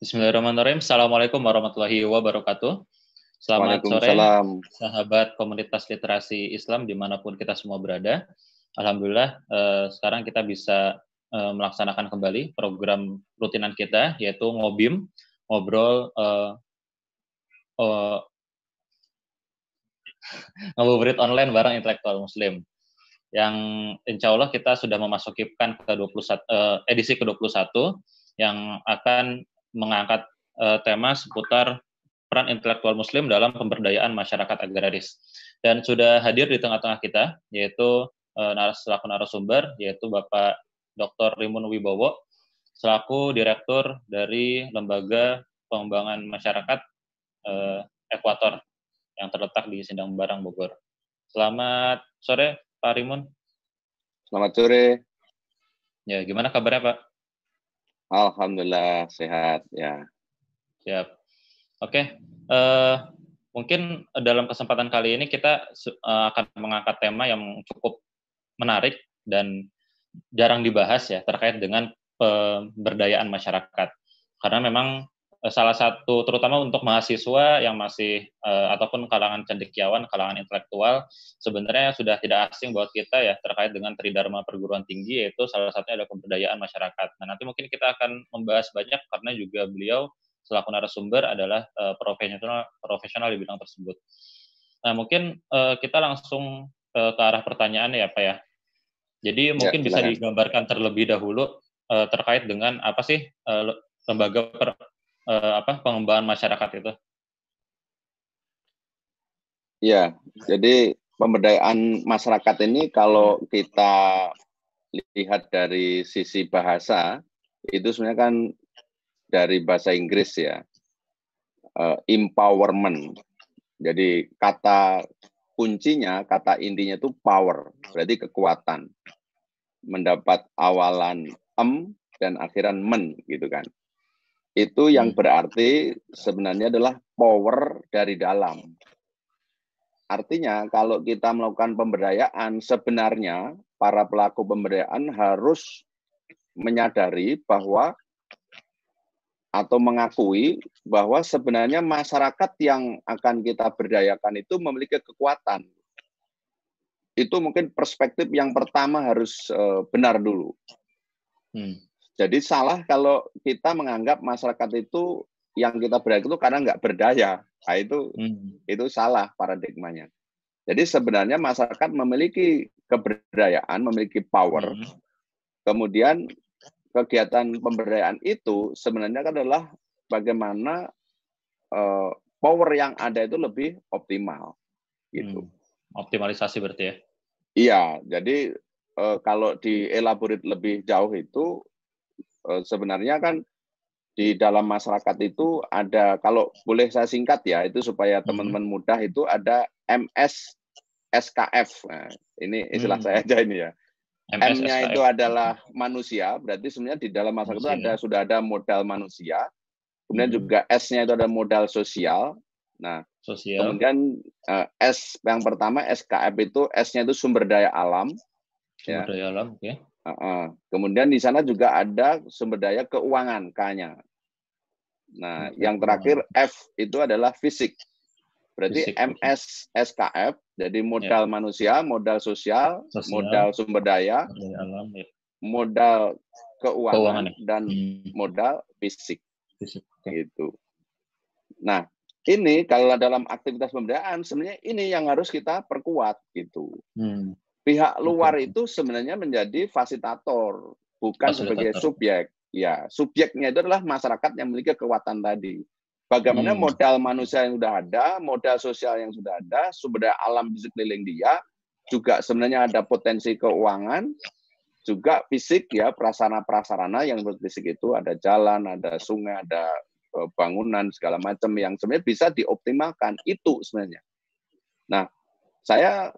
Bismillahirrahmanirrahim. Assalamualaikum warahmatullahi wabarakatuh. Selamat sore, Waalaikumsalam. sahabat komunitas literasi Islam dimanapun kita semua berada. Alhamdulillah, sekarang kita bisa melaksanakan kembali program rutinan kita, yaitu Ngobim, ngobrol ngabuburit online bareng intelektual Muslim. Yang insya Allah kita sudah memasukikan ke edisi ke-21 yang akan mengangkat tema seputar peran intelektual Muslim dalam pemberdayaan masyarakat agraris. Dan sudah hadir di tengah-tengah kita, yaitu selaku narasumber, yaitu Bapak Dr. Rimun Wibowo, selaku Direktur dari Lembaga Pengembangan Masyarakat Ekuator, yang terletak di Sindang Barang, Bogor. Selamat sore, Pak Rimun. Selamat sore. Ya, gimana kabarnya, Pak? Alhamdulillah sehat ya. Siap. Oke, mungkin dalam kesempatan kali ini kita akan mengangkat tema yang cukup menarik dan jarang dibahas ya, terkait dengan pemberdayaan masyarakat. Karena memang salah satu, terutama untuk mahasiswa yang masih ataupun kalangan cendekiawan, kalangan intelektual, sebenarnya sudah tidak asing buat kita ya terkait dengan tridharma perguruan tinggi, yaitu salah satunya adalah pemberdayaan masyarakat. Nah, nanti mungkin kita akan membahas banyak karena juga beliau selaku narasumber adalah profesional di bidang tersebut. Nah, mungkin kita langsung ke arah pertanyaan ya, Pak ya. Jadi mungkin bisa digambarkan terlebih dahulu terkait dengan apa sih lembaga pengembangan masyarakat itu? Ya, jadi pemberdayaan masyarakat ini kalau kita lihat dari sisi bahasa, itu sebenarnya kan dari bahasa Inggris ya, empowerment. Jadi kata kuncinya, kata intinya itu power, berarti kekuatan. Mendapat awalan dan akhiran men gitu kan. Itu yang berarti sebenarnya adalah power dari dalam. Artinya kalau kita melakukan pemberdayaan, sebenarnya para pelaku pemberdayaan harus menyadari bahwa atau mengakui bahwa sebenarnya masyarakat yang akan kita berdayakan itu memiliki kekuatan. Itu mungkin perspektif yang pertama harus benar dulu. Jadi salah kalau kita menganggap masyarakat itu yang kita berdaya itu karena nggak berdaya. Nah, itu salah paradigmanya. Jadi sebenarnya masyarakat memiliki keberdayaan, memiliki power. Kemudian kegiatan pemberdayaan itu sebenarnya adalah bagaimana power yang ada itu lebih optimal. Gitu. Optimalisasi berarti ya? Iya, jadi kalau dielaborate lebih jauh itu sebenarnya kan di dalam masyarakat itu ada, kalau boleh saya singkat ya, itu supaya teman-teman mudah, itu ada MSSKF. Nah, ini istilah saya aja ini ya. M-nya itu adalah manusia, berarti sebenarnya di dalam masyarakat itu sudah ada modal manusia. Kemudian juga S-nya itu ada modal sosial. Nah, kemudian S yang pertama SKF itu S-nya itu sumber daya alam. Sumber daya alam, oke. Kemudian di sana juga ada sumber daya keuangan, K-nya. Nah, yang terakhir F itu adalah fisik. Berarti MSSKF, jadi modal manusia, modal sosial, modal sumber daya, alam, modal keuangan, dan modal fisik. Gitu. Nah, ini kalau dalam aktivitas pemberdayaan, sebenarnya ini yang harus kita perkuat gitu. Pihak luar itu sebenarnya menjadi fasilitator, bukan sebagai subjek. Ya, subjeknya itu adalah masyarakat yang memiliki kekuatan tadi. Bagaimana modal manusia yang sudah ada, modal sosial yang sudah ada, sumber daya alam di sekeliling dia, juga sebenarnya ada potensi keuangan, juga fisik ya, prasarana-prasarana yang fisik itu ada jalan, ada sungai, ada bangunan segala macam yang sebenarnya bisa dioptimalkan. Itu sebenarnya. Nah, saya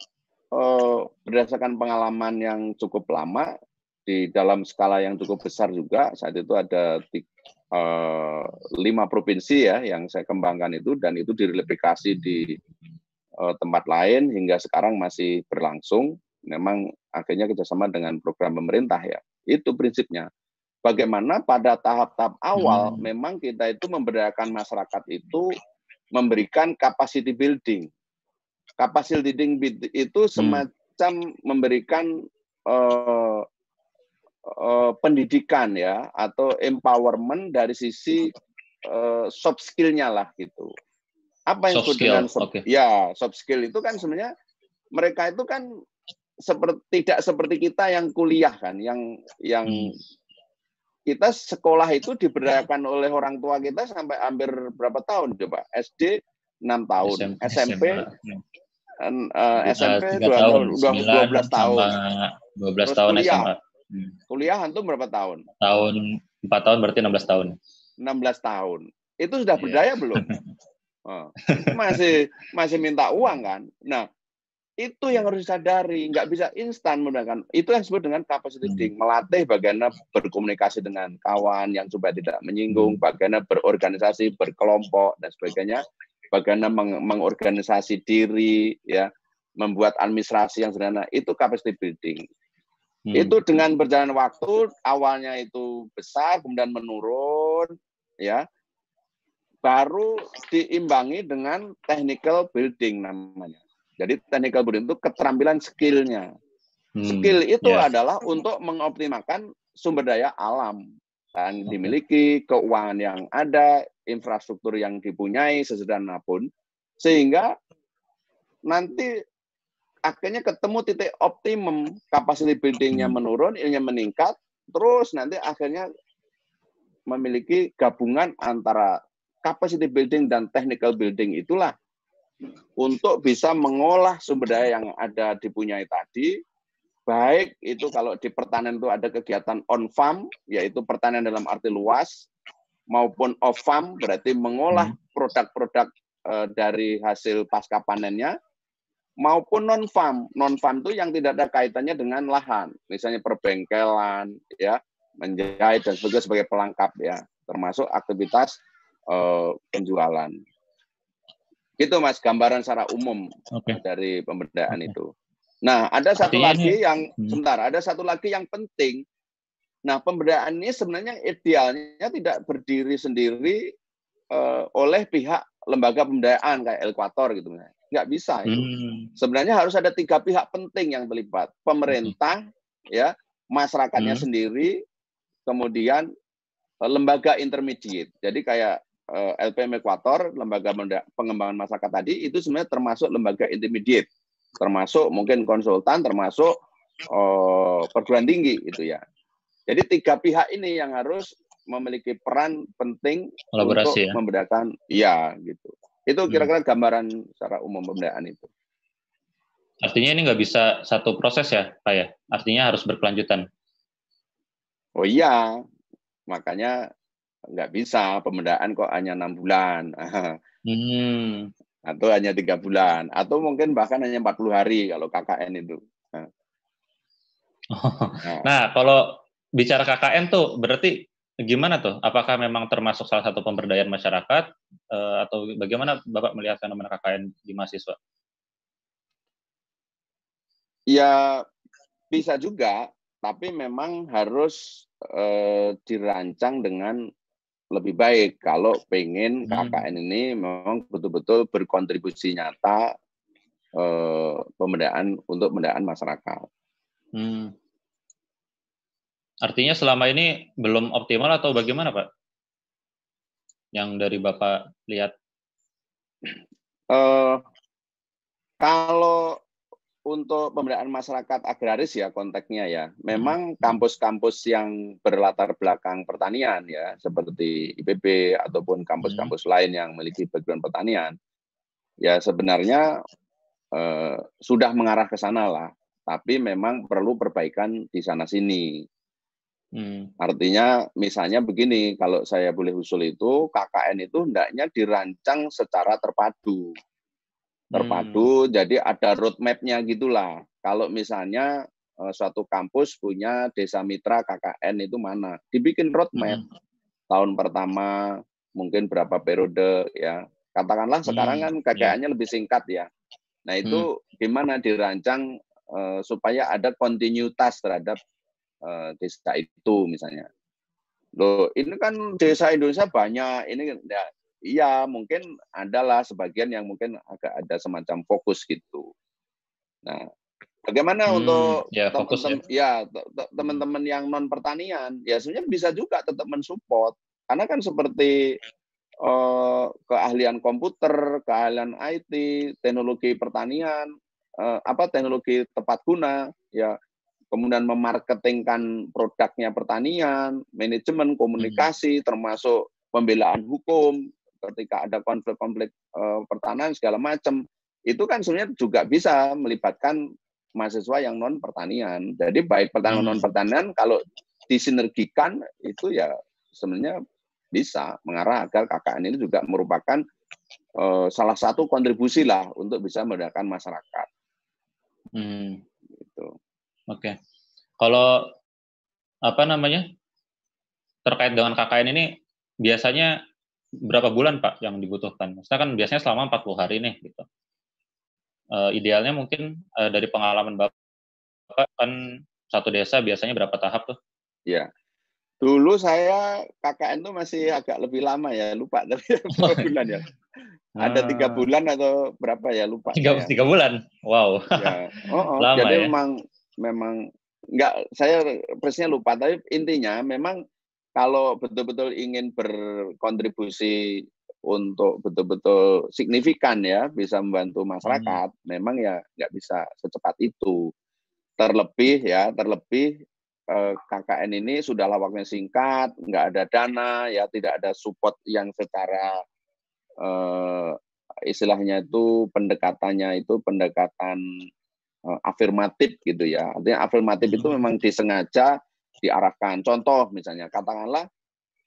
berdasarkan pengalaman yang cukup lama di dalam skala yang cukup besar juga, saat itu ada 5 provinsi ya yang saya kembangkan itu, dan itu direplikasi di tempat lain hingga sekarang masih berlangsung. Memang akhirnya kerjasama dengan program pemerintah ya. Itu prinsipnya. bagaimana pada tahap-tahap awal memang kita itu memberdayakan masyarakat itu memberikan capacity building. Capacity building itu semacam memberikan pendidikan ya, atau empowerment dari sisi soft skill-nya lah gitu. Apa yang disebut dengan soft skill itu kan sebenarnya mereka itu kan tidak seperti kita yang kuliah kan, yang kita sekolah itu diberdayakan oleh orang tua kita sampai hampir berapa tahun coba? SD 6 tahun, SMP 12 tahun. 12 tahun kuliah. SMA. Kuliah antum berapa tahun? 4 tahun berarti 16 tahun. 16 tahun. Itu sudah berdaya belum? Itu masih minta uang kan? Nah, itu yang harus disadari, nggak bisa instan menggunakan. Itu yang disebut dengan capacity building, melatih bagaimana berkomunikasi dengan kawan yang supaya tidak menyinggung, bagaimana berorganisasi, berkelompok dan sebagainya, bagaimana mengorganisasi diri, ya, membuat administrasi yang sederhana. Itu capacity building. Itu dengan berjalan waktu, awalnya itu besar, kemudian menurun, ya, baru diimbangi dengan technical building namanya. Jadi technical building itu keterampilan skill-nya. Skill itu adalah untuk mengoptimalkan sumber daya alam yang dimiliki, keuangan yang ada, infrastruktur yang dipunyai sesederhana pun, sehingga nanti akhirnya ketemu titik optimum, capacity building-nya menurun, ilmunya meningkat, terus nanti akhirnya memiliki gabungan antara capacity building dan technical building itulah untuk bisa mengolah sumber daya yang ada dipunyai tadi, baik itu kalau di pertanian itu ada kegiatan on farm, yaitu pertanian dalam arti luas, maupun off farm, berarti mengolah produk-produk dari hasil pasca panennya, maupun non farm. Non farm itu yang tidak ada kaitannya dengan lahan, misalnya perbengkelan, ya, menjahit dan sebagainya sebagai pelengkap, ya, termasuk aktivitas penjualan. Itu Mas, gambaran secara umum dari pemberdayaan itu. Nah, ada satu lagi yang sebentar, ada satu lagi yang penting. Nah, pemberdayaan ini sebenarnya idealnya tidak berdiri sendiri oleh pihak lembaga pemberdayaan kayak Ekuator gitu. Nggak bisa itu. Sebenarnya harus ada 3 pihak penting yang terlibat. Pemerintah, ya, masyarakatnya sendiri, kemudian lembaga intermediate. Jadi kayak LPM Ekuator, lembaga pengembangan masyarakat tadi, itu sebenarnya termasuk lembaga intermediate, termasuk mungkin konsultan, termasuk perguruan tinggi itu ya. Jadi 3 pihak ini yang harus memiliki peran penting untuk membedakan, ya gitu. Itu kira-kira gambaran secara umum pemberdayaan itu. Artinya ini nggak bisa satu proses ya, Pak ya? Artinya harus berkelanjutan. Oh iya, makanya nggak bisa pemberdayaan kok hanya 6 bulan. Atau hanya 3 bulan. Atau mungkin bahkan hanya 40 hari kalau KKN itu. Nah, kalau bicara KKN tuh berarti gimana tuh? Apakah memang termasuk salah satu pemberdayaan masyarakat? Atau bagaimana Bapak melihat fenomena KKN di mahasiswa? Ya, bisa juga. Tapi memang harus dirancang dengan lebih baik kalau pengen KKN ini memang betul-betul berkontribusi nyata pemberdayaan untuk pemberdayaan masyarakat. Artinya selama ini belum optimal atau bagaimana, Pak? Yang dari Bapak lihat? Kalau untuk pemberdayaan masyarakat agraris ya konteksnya ya, memang kampus-kampus yang berlatar belakang pertanian ya, seperti IPB ataupun kampus-kampus lain yang memiliki background pertanian, ya sebenarnya sudah mengarah ke sana lah, tapi memang perlu perbaikan di sana-sini. Artinya misalnya begini, kalau saya boleh usul itu, KKN itu hendaknya dirancang secara terpadu. Jadi ada roadmap-nya gitulah. Kalau misalnya suatu kampus punya desa mitra KKN itu mana, dibikin roadmap. Tahun pertama mungkin berapa periode ya. Katakanlah sekarang kan KKN-nya lebih singkat ya. Nah itu gimana dirancang supaya ada kontinuitas terhadap desa itu misalnya. Loh, ini kan desa Indonesia banyak. Ini ya, iya mungkin adalah sebagian yang mungkin agak ada semacam fokus gitu. Nah, bagaimana untuk ya, teman-teman yang non pertanian? Ya sebenarnya bisa juga tetap mensupport. Karena kan seperti keahlian komputer, keahlian IT, teknologi pertanian, teknologi tepat guna, ya kemudian memarketingkan produknya pertanian, manajemen, komunikasi, termasuk pembelaan hukum ketika ada konflik-konflik pertanian segala macam, itu kan sebenarnya juga bisa melibatkan mahasiswa yang non pertanian. Jadi baik pertanian non pertanian kalau disinergikan itu ya sebenarnya bisa mengarah agar KKN ini juga merupakan salah satu kontribusi lah untuk bisa memudahkan masyarakat. Gitu. Oke. Kalau terkait dengan KKN ini biasanya berapa bulan Pak yang dibutuhkan? Maksudnya kan biasanya selama 40 hari nih gitu. Idealnya mungkin dari pengalaman Bapak kan satu desa biasanya berapa tahap tuh? Ya. Dulu saya KKN itu masih agak lebih lama ya, lupa tapi berapa bulan ya. Ada 3 bulan atau berapa ya, lupa. 3 bulan, wow. Ya, lama jadi ya? memang enggak, saya persisnya lupa, tapi intinya memang kalau betul-betul ingin berkontribusi untuk betul-betul signifikan ya, bisa membantu masyarakat, memang ya nggak bisa secepat itu. Terlebih KKN ini sudahlah waktunya singkat, nggak ada dana, ya tidak ada support yang secara istilahnya itu pendekatan afirmatif gitu ya. Artinya afirmatif itu memang disengaja diarahkan. Contoh misalnya, katakanlah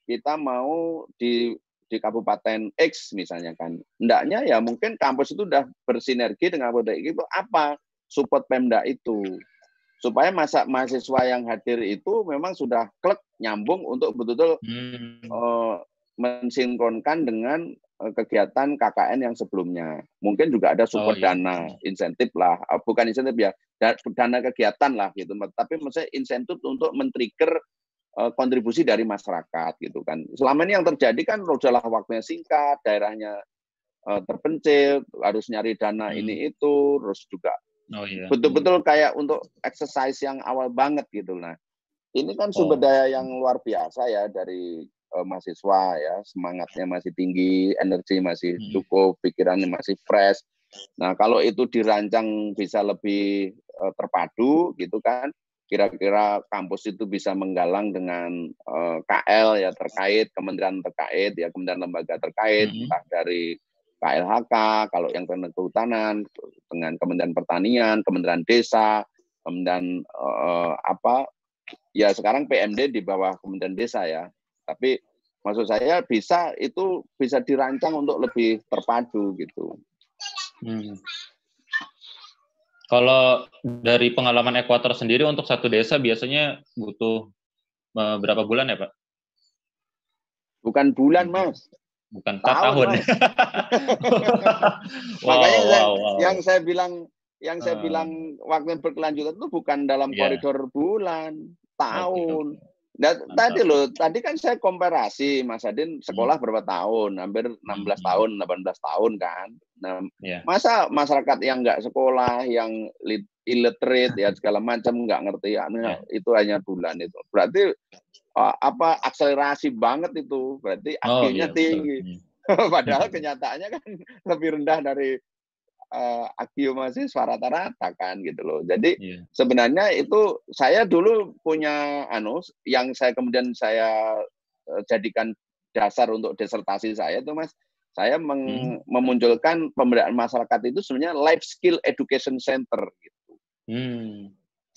kita mau di Kabupaten X misalnya kan. Hendaknya ya mungkin kampus itu sudah bersinergi dengan Kabupaten itu apa? Support Pemda itu. Supaya mahasiswa yang hadir itu memang sudah klik nyambung untuk betul-betul mensinkronkan dengan kegiatan KKN yang sebelumnya. Mungkin juga ada support dana, insentif lah, bukan insentif ya, dana kegiatan lah gitu. Tapi maksudnya insentif untuk men-trigger kontribusi dari masyarakat gitu kan. Selama ini yang terjadi kan udahlah waktunya singkat, daerahnya terpencil, harus nyari dana ini itu, terus juga betul-betul kayak untuk exercise yang awal banget gitu. Nah, ini kan sumber daya yang luar biasa ya dari mahasiswa ya, semangatnya masih tinggi, energi masih cukup, pikirannya masih fresh. Nah, kalau itu dirancang bisa lebih terpadu gitu kan, kira-kira kampus itu bisa menggalang dengan KL ya terkait, kementerian terkait ya, kementerian lembaga terkait, entah dari KLHK, kalau yang kehutanan dengan Kementerian Pertanian, Kementerian Desa, kemudian ya sekarang PMD di bawah Kementerian Desa ya. Tapi maksud saya bisa dirancang untuk lebih terpadu gitu. Kalau dari pengalaman Ekuator sendiri untuk satu desa biasanya butuh berapa bulan ya Pak? Bukan bulan Mas. Bukan tahun. Mas. Makanya yang saya bilang waktu yang berkelanjutan itu bukan dalam koridor bulan, tahun. Tadi kan saya komparasi Mas Adin sekolah berapa tahun, hampir 16 tahun, 18 tahun kan. Nah, masa masyarakat yang nggak sekolah, yang illiterate ya segala macam nggak ngerti, itu hanya bulan itu. Berarti akselerasi banget itu, berarti IQ-nya tinggi. Padahal kenyataannya kan lebih rendah dari IQ mahasiswa rata-rata kan gitu loh. Jadi sebenarnya itu saya dulu punya yang kemudian saya jadikan dasar untuk disertasi saya itu Mas, saya memunculkan pemberdayaan masyarakat itu sebenarnya life skill education center gitu.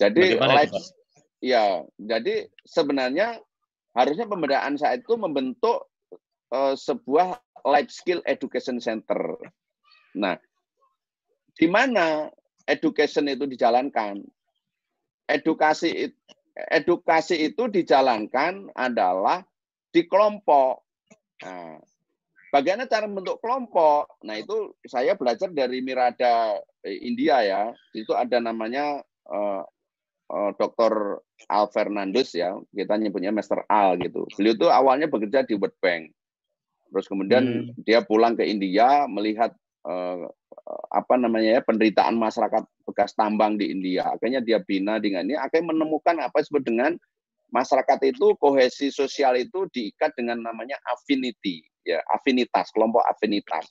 Jadi jadi sebenarnya harusnya pemberdayaan saya itu membentuk sebuah life skill education center. Nah, di mana education itu dijalankan? Edukasi itu dijalankan adalah di kelompok. Nah, bagaimana cara membentuk kelompok? Nah, itu saya belajar dari Mirada India ya. Itu ada namanya Dr. Al Fernandez ya, kita nyebutnya Master Al gitu. Beliau tuh awalnya bekerja di World Bank. Terus kemudian dia pulang ke India melihat penderitaan masyarakat bekas tambang di India. Akhirnya dia bina dengan ini, akhirnya menemukan apa disebut dengan masyarakat itu kohesi sosial itu diikat dengan namanya affinity, ya, afinitas, kelompok afinitas.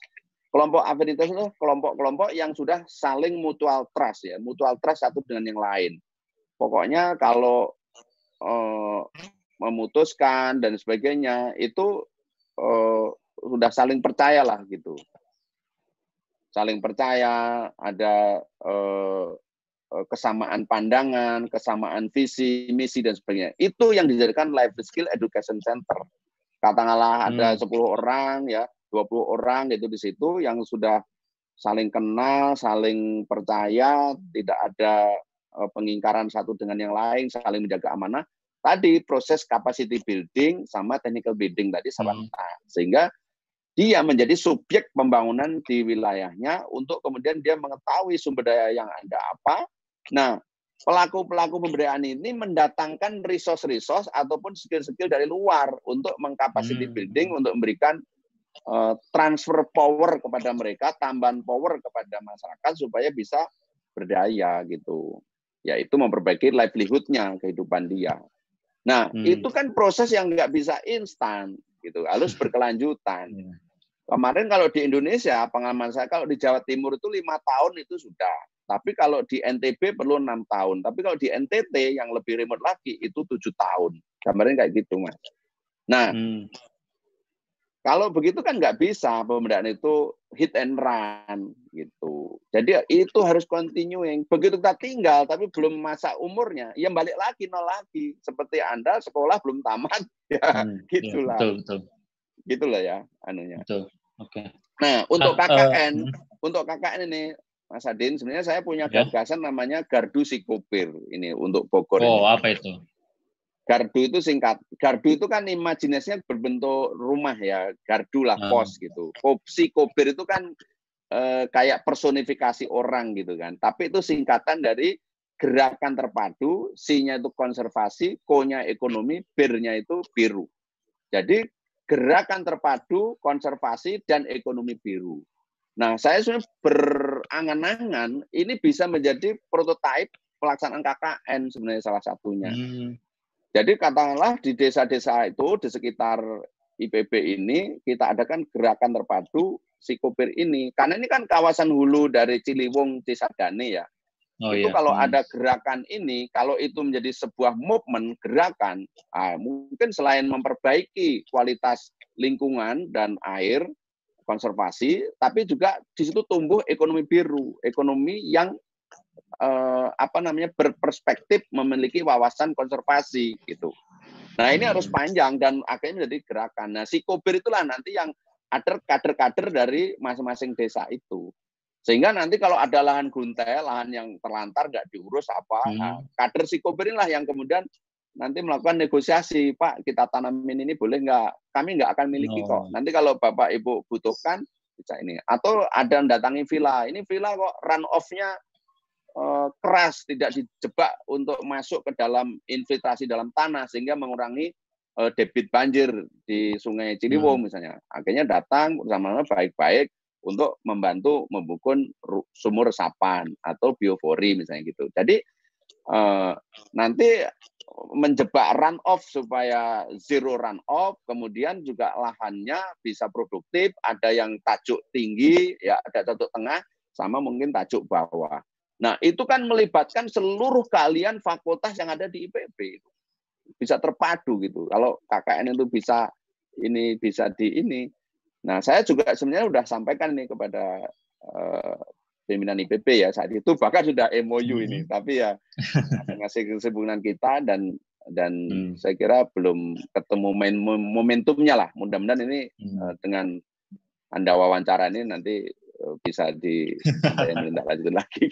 Kelompok afinitas itu kelompok-kelompok yang sudah saling mutual trust ya, mutual trust satu dengan yang lain. Pokoknya kalau memutuskan dan sebagainya itu sudah saling percaya lah gitu. Saling percaya, ada kesamaan pandangan, kesamaan visi, misi dan sebagainya. Itu yang dijadikan Life Skill Education Center. Katakanlah ada 10 orang ya, 20 orang gitu di situ yang sudah saling kenal, saling percaya, tidak ada pengingkaran satu dengan yang lain, saling menjaga amanah. Tadi proses capacity building sama technical building tadi serentak. Sehingga dia menjadi subjek pembangunan di wilayahnya untuk kemudian dia mengetahui sumber daya yang ada apa. Nah, pelaku-pelaku pemberdayaan ini mendatangkan resource-resource ataupun skill-skill dari luar untuk mengcapacity building, untuk memberikan transfer power kepada mereka, tambahan power kepada masyarakat supaya bisa berdaya gitu. Yaitu memperbaiki livelihood-nya, kehidupan dia. Nah, itu kan proses yang nggak bisa instan gitu, harus berkelanjutan. Kemarin kalau di Indonesia, pengalaman saya kalau di Jawa Timur itu 5 tahun itu sudah. Tapi kalau di NTB perlu 6 tahun. Tapi kalau di NTT yang lebih remote lagi itu 7 tahun. Kemarin kayak gitu, Mas. Nah, kalau begitu kan nggak bisa pemberdayaan itu hit and run gitu. Jadi itu harus continuing. Begitu kita tinggal tapi belum masa umurnya, ya balik lagi nol lagi. Seperti Anda sekolah belum tamat, ya gitulah. Ya, betul. Gitulah ya anunya. Betul. Oke. Nah, untuk KKN ini Mas Adin, sebenarnya saya punya gagasan namanya Gardu Psikopir ini untuk Bogor. Oh, apa itu? Gardu itu singkat. Gardu itu kan imajinasinya berbentuk rumah ya, gardu lah, pos gitu. Psikopir itu kan kayak personifikasi orang gitu kan. Tapi itu singkatan dari gerakan terpadu, C-nya itu konservasi, Ko-nya ekonomi, Bir-nya itu biru. Jadi gerakan terpadu, konservasi, dan ekonomi biru. Nah, saya sebenarnya berangan-angan ini bisa menjadi prototipe pelaksanaan KKN sebenarnya salah satunya. Jadi katakanlah di desa-desa itu, di sekitar IPB ini, kita adakan gerakan terpadu Psikopir ini. Karena ini kan kawasan hulu dari Ciliwung, Cisadane ya. Itu kalau ada gerakan ini, kalau itu menjadi sebuah movement, gerakan, mungkin selain memperbaiki kualitas lingkungan dan air, konservasi, tapi juga di situ tumbuh ekonomi biru, ekonomi yang berperspektif memiliki wawasan konservasi gitu. Nah ini harus panjang dan akhirnya menjadi gerakan. Nah Psikopir itulah nanti yang ada kader-kader dari masing-masing desa itu. Sehingga nanti kalau ada lahan guntel, lahan yang terlantar nggak diurus nah, kader Psikopir inilah yang kemudian nanti melakukan negosiasi, Pak kita tanamin ini boleh nggak? Kami nggak akan miliki kok. Nanti kalau Bapak Ibu butuhkan bisa ini. Atau ada yang datangi villa, ini villa kok run off-nya keras, tidak dijebak untuk masuk ke dalam infiltrasi dalam tanah sehingga mengurangi debit banjir di Sungai Ciliwung misalnya. Akhirnya datang bersama-sama baik-baik untuk membantu membangun sumur resapan atau biofori misalnya gitu. Jadi nanti menjebak run off supaya zero run off, kemudian juga lahannya bisa produktif, ada yang tajuk tinggi, ya ada tajuk tengah, sama mungkin tajuk bawah. Nah, itu kan melibatkan seluruh keahlian fakultas yang ada di IPB. Bisa terpadu gitu. Kalau KKN itu bisa di ini. Nah, saya juga sebenarnya sudah sampaikan nih kepada pimpinan IPB ya saat itu, bahkan sudah MOU ini. Tapi ya masih kesibukan kita dan saya kira belum ketemu momentumnya lah. Mudah-mudahan ini dengan Anda wawancara ini nanti bisa ditindaklanjutin lagi.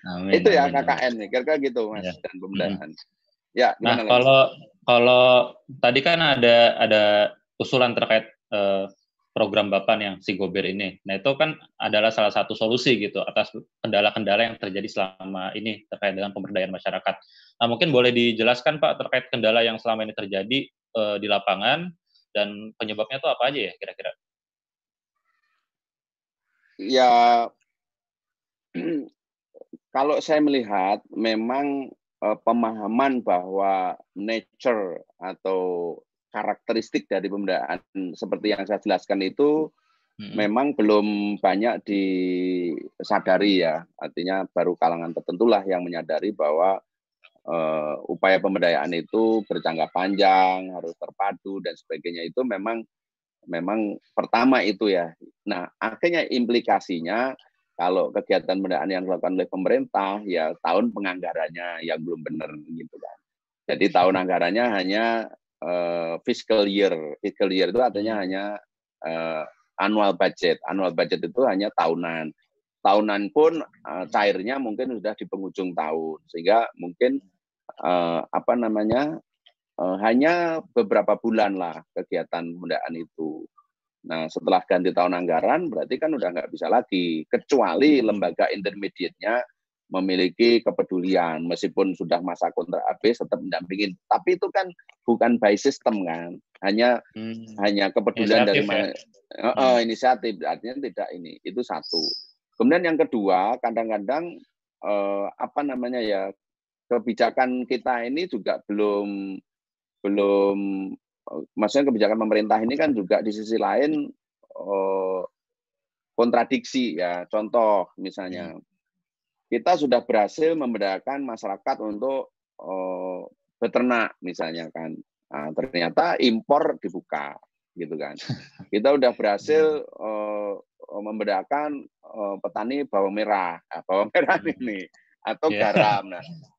Amin, itu ya KKN nih, kira-kira gitu Mas dan pemberdayaan. Ya, nah kalau tadi kan ada usulan terkait program Bapan yang Sigobir ini. Nah, itu kan adalah salah satu solusi gitu atas kendala-kendala yang terjadi selama ini terkait dengan pemberdayaan masyarakat. Nah, mungkin boleh dijelaskan Pak terkait kendala yang selama ini terjadi di lapangan dan penyebabnya itu apa aja ya kira-kira? Ya, kalau saya melihat memang pemahaman bahwa nature atau karakteristik dari pemberdayaan seperti yang saya jelaskan itu memang belum banyak disadari ya. Artinya baru kalangan tertentulah yang menyadari bahwa upaya pemberdayaan itu berjangka panjang, harus terpadu dan sebagainya itu memang pertama itu ya. Nah, akhirnya implikasinya kalau kegiatan pemberdayaan yang dilakukan oleh pemerintah ya tahun penganggarannya yang belum benar gitu kan. Jadi tahun anggarannya hanya fiscal year. Fiscal year itu artinya hanya annual budget. Annual budget itu hanya tahunan. Tahunan pun cairnya mungkin sudah di penghujung tahun, sehingga mungkin hanya beberapa bulan lah kegiatan pemberdayaan itu. Nah, setelah ganti tahun anggaran, berarti kan udah nggak bisa lagi, kecuali lembaga intermediate-nya memiliki kepedulian, meskipun sudah masa kontrak habis, tetap mendampingin. Tapi itu kan bukan by system kan, hanya kepedulian inisiatif dari mana, inisiatif, artinya tidak ini, itu satu. Kemudian yang kedua, kadang-kadang kebijakan kita ini juga belum maksudnya kebijakan pemerintah ini kan juga di sisi lain kontradiksi ya. Contoh misalnya kita sudah berhasil memberdayakan masyarakat untuk beternak misalnya kan. Nah, ternyata impor dibuka gitu kan. Kita udah berhasil memberdayakan petani bawang merah. Nah, bawang merah ini atau garam.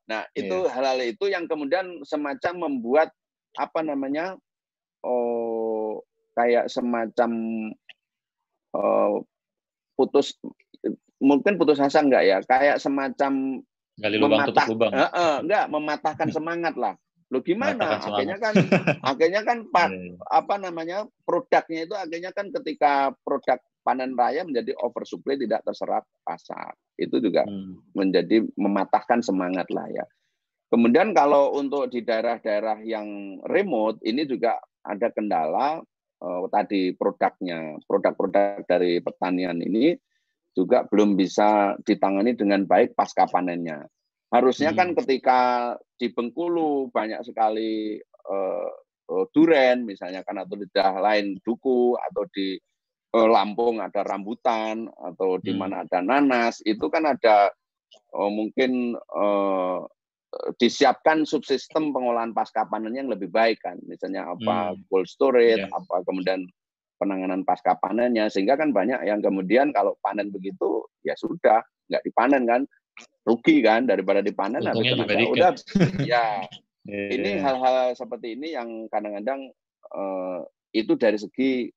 Nah, itu hal-hal itu yang kemudian semacam membuat kayak semacam mungkin putus asa enggak ya, kayak semacam mematahkan semangat lah. Loh gimana? Akhirnya kan produknya itu akhirnya kan ketika produk panen raya menjadi oversupply, tidak terserap pasar. Itu juga menjadi mematahkan semangat lah ya. Kemudian kalau untuk di daerah-daerah yang remote, ini juga ada kendala tadi produk-produk dari pertanian ini juga belum bisa ditangani dengan baik pasca panennya. Harusnya kan ketika di Bengkulu banyak sekali duren misalnya kan, atau di daerah lain duku, atau di Lampung ada rambutan, atau di mana ada nanas, itu kan ada mungkin disiapkan subsistem pengolahan pasca panennya yang lebih baik kan, misalnya cold storage, kemudian penanganan pasca panennya, sehingga kan banyak yang kemudian kalau panen begitu ya sudah nggak dipanen kan, rugi kan, daripada dipanen habis tenaga udah ya. Ini hal-hal seperti ini yang kadang-kadang itu dari segi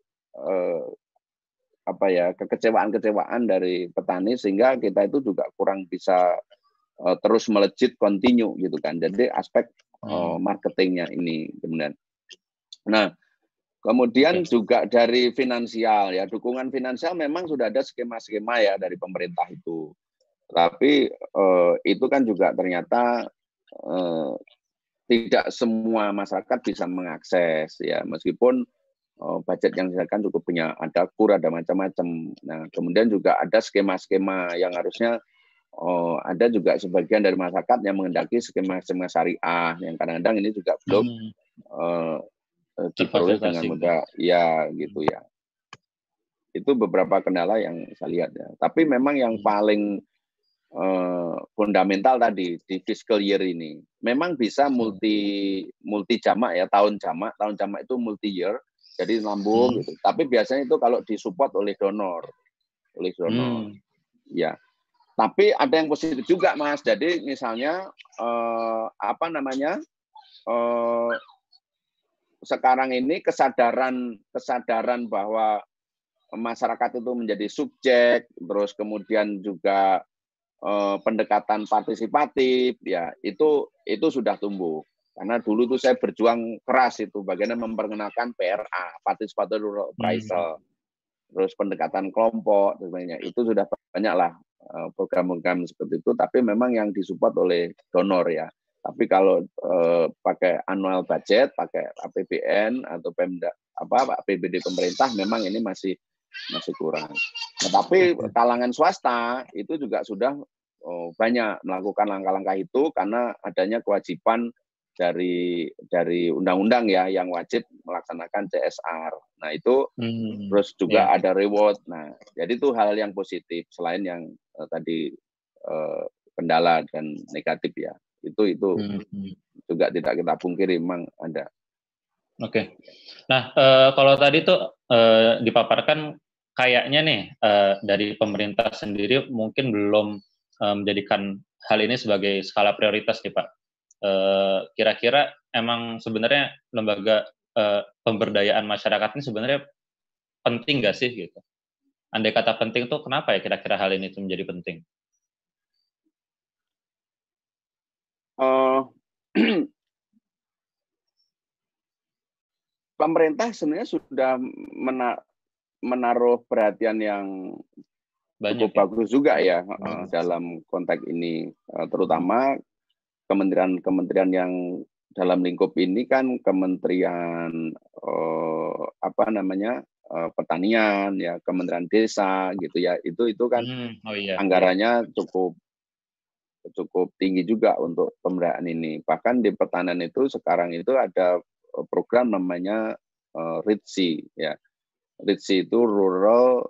kekecewaan dari petani, sehingga kita itu juga kurang bisa terus melejit continue gitu kan. Jadi aspek marketingnya ini kemudian. Nah, kemudian juga dari finansial ya, dukungan finansial memang sudah ada skema-skema ya dari pemerintah itu. Tapi itu kan juga ternyata tidak semua masyarakat bisa mengakses ya, meskipun budget yang disediakan cukup banyak, ada KUR, ada macam-macam. Nah, kemudian juga ada skema-skema yang harusnya ada juga sebagian dari masyarakat yang menghendaki skema-skema syariah yang kadang-kadang ini juga belum diperoleh dengan mudah ya gitu ya. Itu beberapa kendala yang saya lihat ya. Tapi memang yang paling fundamental tadi di fiscal year ini memang bisa multi jamak ya, tahun jamak itu multi year, jadi lambung gitu. Tapi biasanya itu kalau disupport oleh donor ya. Tapi ada yang positif juga Mas. Jadi misalnya sekarang ini kesadaran bahwa masyarakat itu menjadi subjek, terus kemudian juga pendekatan partisipatif ya, itu sudah tumbuh. Karena dulu itu saya berjuang keras itu bagaimana memperkenalkan PRA, participatory rural appraisal. terus pendekatan kelompok dan sebagainya. Itu sudah banyaklah program-program seperti itu, tapi memang yang disupport oleh donor ya. Tapi kalau pakai annual budget, pakai APBN atau Pemda APBD pemerintah, memang ini masih kurang. Nah, tapi kalangan swasta itu juga sudah banyak melakukan langkah-langkah itu karena adanya kewajiban dari undang-undang ya yang wajib melaksanakan CSR. Nah itu terus juga ada reward. Nah jadi itu hal yang positif selain yang tadi kendala dan negatif ya. Itu juga tidak kita pungkiri memang ada. Oke. Nah kalau tadi tuh dipaparkan kayaknya nih dari pemerintah sendiri mungkin belum menjadikan hal ini sebagai skala prioritas nih Pak. Kira-kira emang sebenarnya lembaga pemberdayaan masyarakat ini sebenarnya penting nggak sih gitu? Andai kata penting tuh kenapa ya kira-kira hal ini tuh menjadi penting? Pemerintah sebenarnya sudah menaruh perhatian yang cukup bagus juga ya dalam konteks ini, terutama kementerian yang dalam lingkup ini kan Kementerian Pertanian ya, Kementerian Desa gitu ya, itu kan anggarannya cukup tinggi juga untuk pemberdayaan ini. Bahkan di pertanian itu sekarang itu ada program namanya RITSI ya. RITSI itu Rural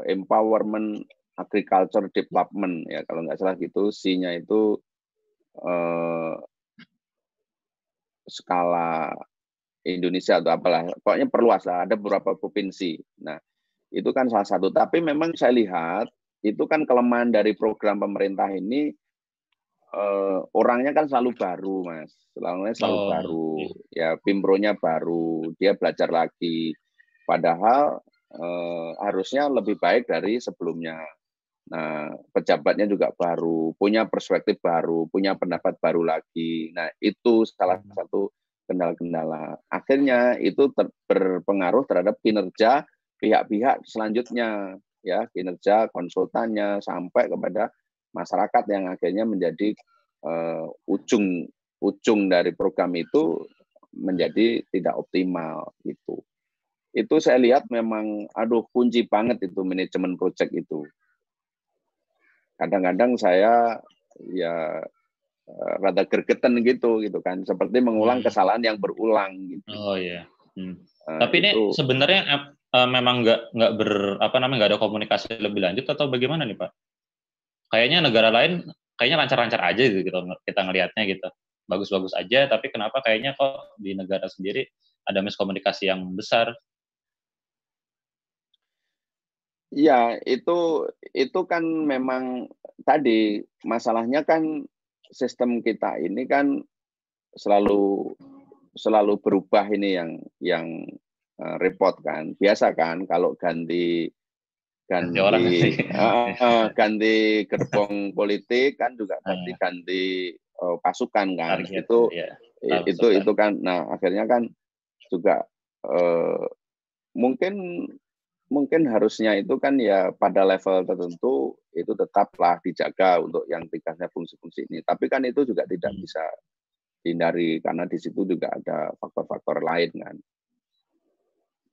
Empowerment Agriculture Development ya, kalau nggak salah gitu. C-nya itu skala Indonesia atau apalah, pokoknya perluas lah, ada beberapa provinsi. Nah itu kan salah satu. Tapi memang saya lihat itu kan kelemahan dari program pemerintah ini, orangnya kan selalu baru Mas, selalu baru ya, Pimpronya baru, dia belajar lagi. Padahal harusnya lebih baik dari sebelumnya. Nah, pejabatnya juga baru, punya perspektif baru, punya pendapat baru lagi. Nah, itu salah satu kendala-kendala. Akhirnya itu berpengaruh terhadap kinerja pihak-pihak selanjutnya, ya, kinerja konsultannya sampai kepada masyarakat yang akhirnya menjadi ujung dari program itu menjadi tidak optimal gitu. Itu saya lihat memang kunci banget itu manajemen proyek itu. Kadang-kadang saya ya rada gergeten gitu kan, seperti mengulang kesalahan yang berulang gitu. Oh iya. Tapi ini sebenarnya memang nggak ada komunikasi lebih lanjut atau bagaimana nih Pak? Kayaknya negara lain kayaknya lancar-lancar aja gitu kita ngelihatnya gitu, bagus-bagus aja. Tapi kenapa kayaknya kok di negara sendiri ada miskomunikasi yang besar? Ya, itu kan memang tadi masalahnya kan sistem kita ini kan selalu berubah, ini yang repot kan. Biasa kan kalau ganti gerbong politik kan juga ganti pasukan kan. Itu kan. Nah, akhirnya kan juga mungkin harusnya itu kan ya pada level tertentu itu tetaplah dijaga untuk yang tugasnya fungsi-fungsi ini. Tapi kan itu juga tidak bisa dihindari karena di situ juga ada faktor-faktor lain kan.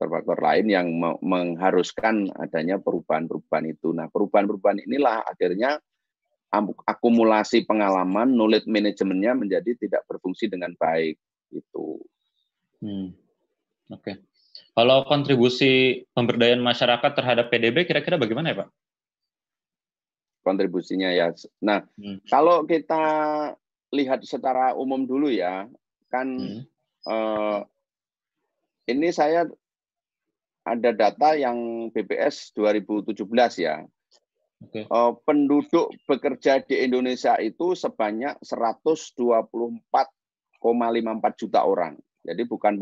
Faktor lain yang mengharuskan adanya perubahan-perubahan itu. Nah, perubahan-perubahan inilah akhirnya akumulasi pengalaman, knowledge manajemennya menjadi tidak berfungsi dengan baik itu. Oke. Kalau kontribusi pemberdayaan masyarakat terhadap PDB kira-kira bagaimana ya Pak? Kontribusinya ya. Nah, kalau kita lihat secara umum dulu ya, kan ini saya ada data yang BPS 2017 ya. Okay. Penduduk bekerja di Indonesia itu sebanyak 124,54 juta orang. Jadi bukan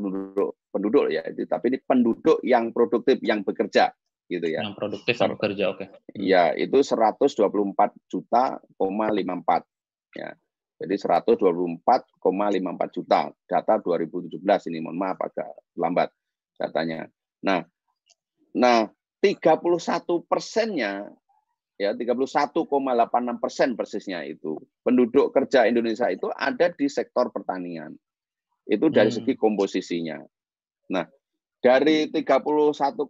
penduduk ya, tapi ini penduduk yang produktif yang bekerja gitu ya. Yang produktif yang bekerja, oke. Ya, itu 124,54 juta ya. Jadi 124,54 juta data 2017 ini, mohon maaf agak lambat datanya. Nah, 31%-nya, ya 31,86% persisnya itu, penduduk kerja Indonesia itu ada di sektor pertanian. Itu dari segi komposisinya. Nah, dari 31,86%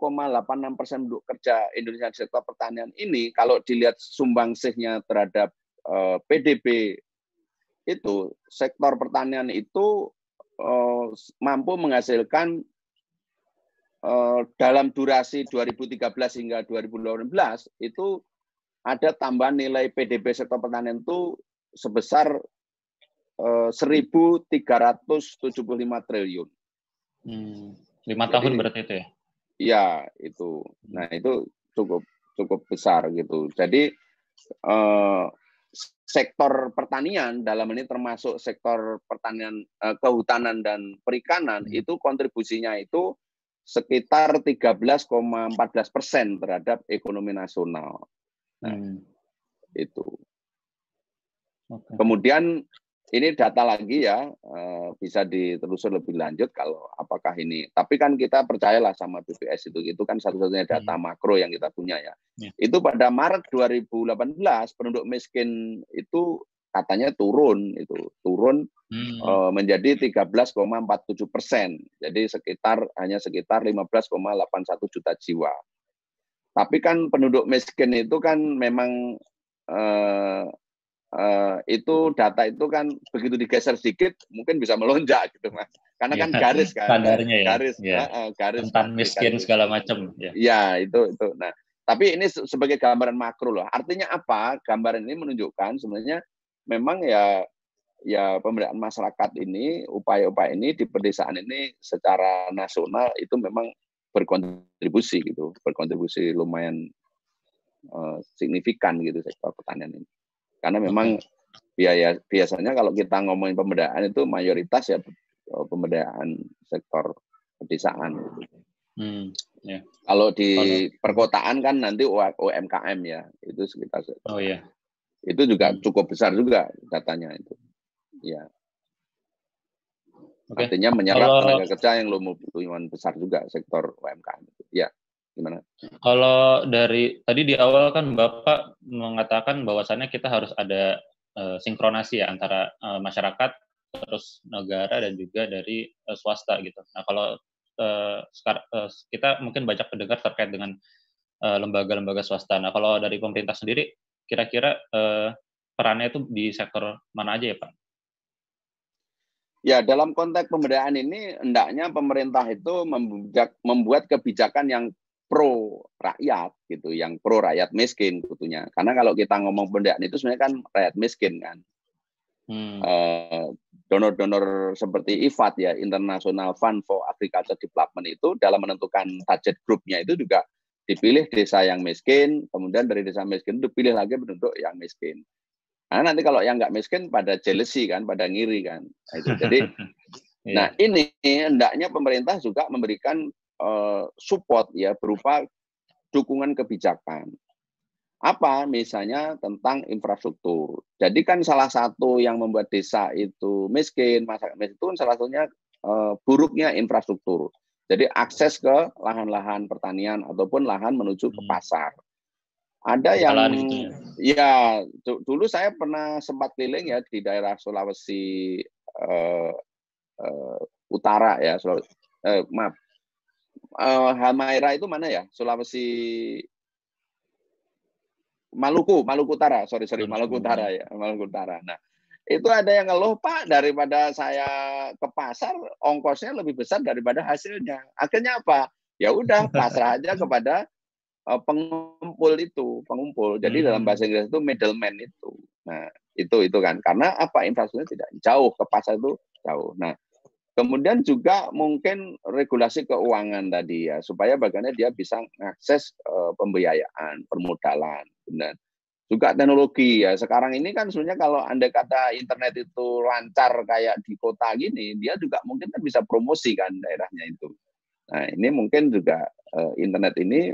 penduduk kerja Indonesia di sektor pertanian ini, kalau dilihat sumbangsihnya terhadap PDB itu, sektor pertanian itu mampu menghasilkan dalam durasi 2013 hingga 2018 itu ada tambahan nilai PDB sektor pertanian itu sebesar 1.375 triliun. 5 tahun berarti itu ya? Iya, itu. Nah, itu cukup besar gitu. Jadi sektor pertanian dalam ini termasuk sektor pertanian, kehutanan dan perikanan itu kontribusinya itu sekitar 13,14% terhadap ekonomi nasional. Nah, itu. Okay. Kemudian ini data lagi ya, bisa ditelusur lebih lanjut kalau apakah ini. Tapi kan kita percayalah sama BPS itu kan satu-satunya data makro yang kita punya ya. Itu pada Maret 2018 penduduk miskin itu katanya turun menjadi 13,47%. Jadi hanya sekitar 15,81 juta jiwa. Tapi kan penduduk miskin itu kan memang itu data itu kan begitu digeser sedikit mungkin bisa melonjak gitu Mas. Karena kan garis kan. Standarnya ya. Garis rentan miskin segala macam ya. Ya, itu. Nah, tapi ini sebagai gambaran makro loh. Artinya apa? Gambaran ini menunjukkan sebenarnya memang ya pemberdayaan masyarakat ini, upaya-upaya ini di pedesaan ini secara nasional itu memang berkontribusi berkontribusi lumayan signifikan gitu sektor pertanian ini. Karena memang biasanya kalau kita ngomongin pemberdayaan itu mayoritas ya pemberdayaan sektor pedesaan. Yeah. Kalau di perkotaan kan nanti UMKM ya, itu sekitar. Itu juga cukup besar juga datanya itu. Ya. Artinya menyerap tenaga kerja yang lumayan besar juga sektor UMKM itu. Ya. Gimana? Kalau tadi di awal kan Bapak mengatakan bahwasannya kita harus ada sinkronasi ya antara masyarakat, terus negara dan juga dari swasta gitu. Nah kalau kita mungkin banyak mendengar terkait dengan lembaga-lembaga swasta. Nah kalau dari pemerintah sendiri, kira-kira perannya itu di sektor mana aja ya Pak? Ya, dalam konteks pemberdayaan ini, hendaknya pemerintah itu membuat kebijakan yang pro rakyat gitu, yang pro rakyat miskin tentunya. Karena kalau kita ngomong pemberdayaan itu sebenarnya kan rakyat miskin kan. Donor-donor seperti IFAD ya, International Fund for Agriculture Development itu dalam menentukan target grupnya itu juga dipilih desa yang miskin, kemudian dari desa miskin itu dipilih lagi penduduk yang miskin. Nah, nanti kalau yang nggak miskin pada jealousy kan, pada ngiri kan. Nah, itu. Jadi, nah ini hendaknya pemerintah juga memberikan support ya berupa dukungan kebijakan. Apa misalnya tentang infrastruktur. Jadi kan salah satu yang membuat desa itu miskin, masyarakat miskin itu salah satunya buruknya infrastruktur. Jadi akses ke lahan-lahan pertanian ataupun lahan menuju ke pasar. Ada yang ya dulu saya pernah sempat keliling ya di daerah Sulawesi Utara ya, Halmahera itu mana ya? Sulawesi Maluku Utara, sorry Maluku Utara ya, Maluku Utara. Nah, itu ada yang ngeluh Pak, daripada saya ke pasar ongkosnya lebih besar daripada hasilnya. Akhirnya apa? Ya udah pasrah aja kepada pengumpul. Jadi dalam bahasa Inggris itu middleman itu. Nah, itu kan karena apa? Infrastrukturnya tidak jauh ke pasar itu jauh. Nah, kemudian juga mungkin regulasi keuangan tadi ya, supaya bagaimana dia bisa mengakses pembiayaan, permodalan, dan juga teknologi ya. Sekarang ini kan sebenarnya kalau andai kata internet itu lancar kayak di kota gini, dia juga mungkin kan bisa promosi kan daerahnya itu. Nah, ini mungkin juga internet ini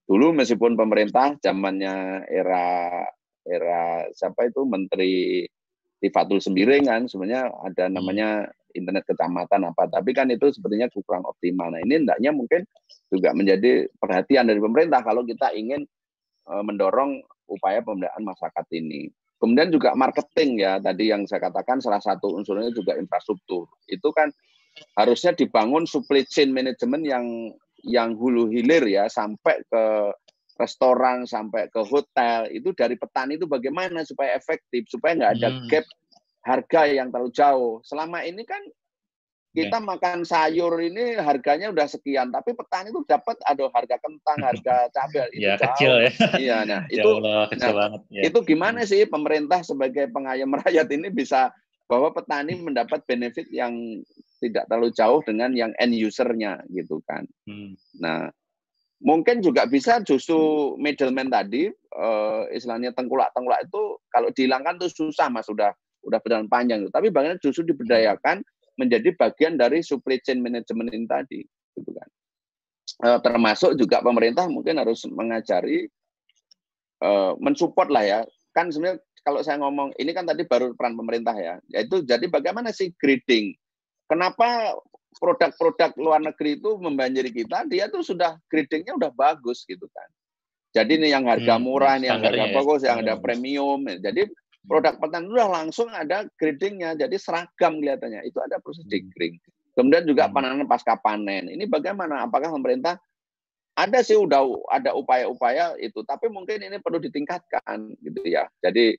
dulu meskipun pemerintah zamannya era siapa itu Menteri Tifatul Sembiring kan sebenarnya ada namanya internet kecamatan apa, tapi kan itu sepertinya kurang optimal. Nah ini hendaknya mungkin juga menjadi perhatian dari pemerintah kalau kita ingin mendorong upaya pemberdayaan masyarakat ini. Kemudian juga marketing ya, tadi yang saya katakan salah satu unsurnya juga infrastruktur. Itu kan harusnya dibangun supply chain management yang hulu hilir ya, sampai ke restoran, sampai ke hotel. Itu dari petani itu bagaimana supaya efektif, supaya nggak ada gap harga yang terlalu jauh. Selama ini kan kita makan sayur ini harganya udah sekian, tapi petani itu dapat harga kentang, harga cabai itu ya, jauh. Kecil ya. Iya, nah ya itu Allah, kecil banget. Ya. Itu gimana sih pemerintah sebagai pengayom rakyat ini bisa bahwa petani mendapat benefit yang tidak terlalu jauh dengan yang end user-nya gitu kan. Nah, mungkin juga bisa justru middleman tadi, istilahnya tengkulak-tengkulak itu kalau dihilangkan tuh susah Mas, udah berjalan panjang. Tapi bagaimana justru diberdayakan menjadi bagian dari supply chain management ini tadi, gitu kan. Termasuk juga pemerintah mungkin harus mengajari, mensupport lah ya. Kan sebenarnya kalau saya ngomong ini kan tadi baru peran pemerintah ya, yaitu jadi bagaimana sih grading. Kenapa produk-produk luar negeri itu membanjiri kita? Dia tuh sudah gradingnya udah bagus gitu kan. Jadi ini yang harga murah, ini yang harga bagus, yang ada premium. Jadi produk petani udah langsung ada gradingnya, jadi seragam kelihatannya. Itu ada proses di-grade. Kemudian juga penanganan pasca panen. Ini bagaimana? Apakah pemerintah ada sih udah ada upaya-upaya itu, tapi mungkin ini perlu ditingkatkan gitu ya. Jadi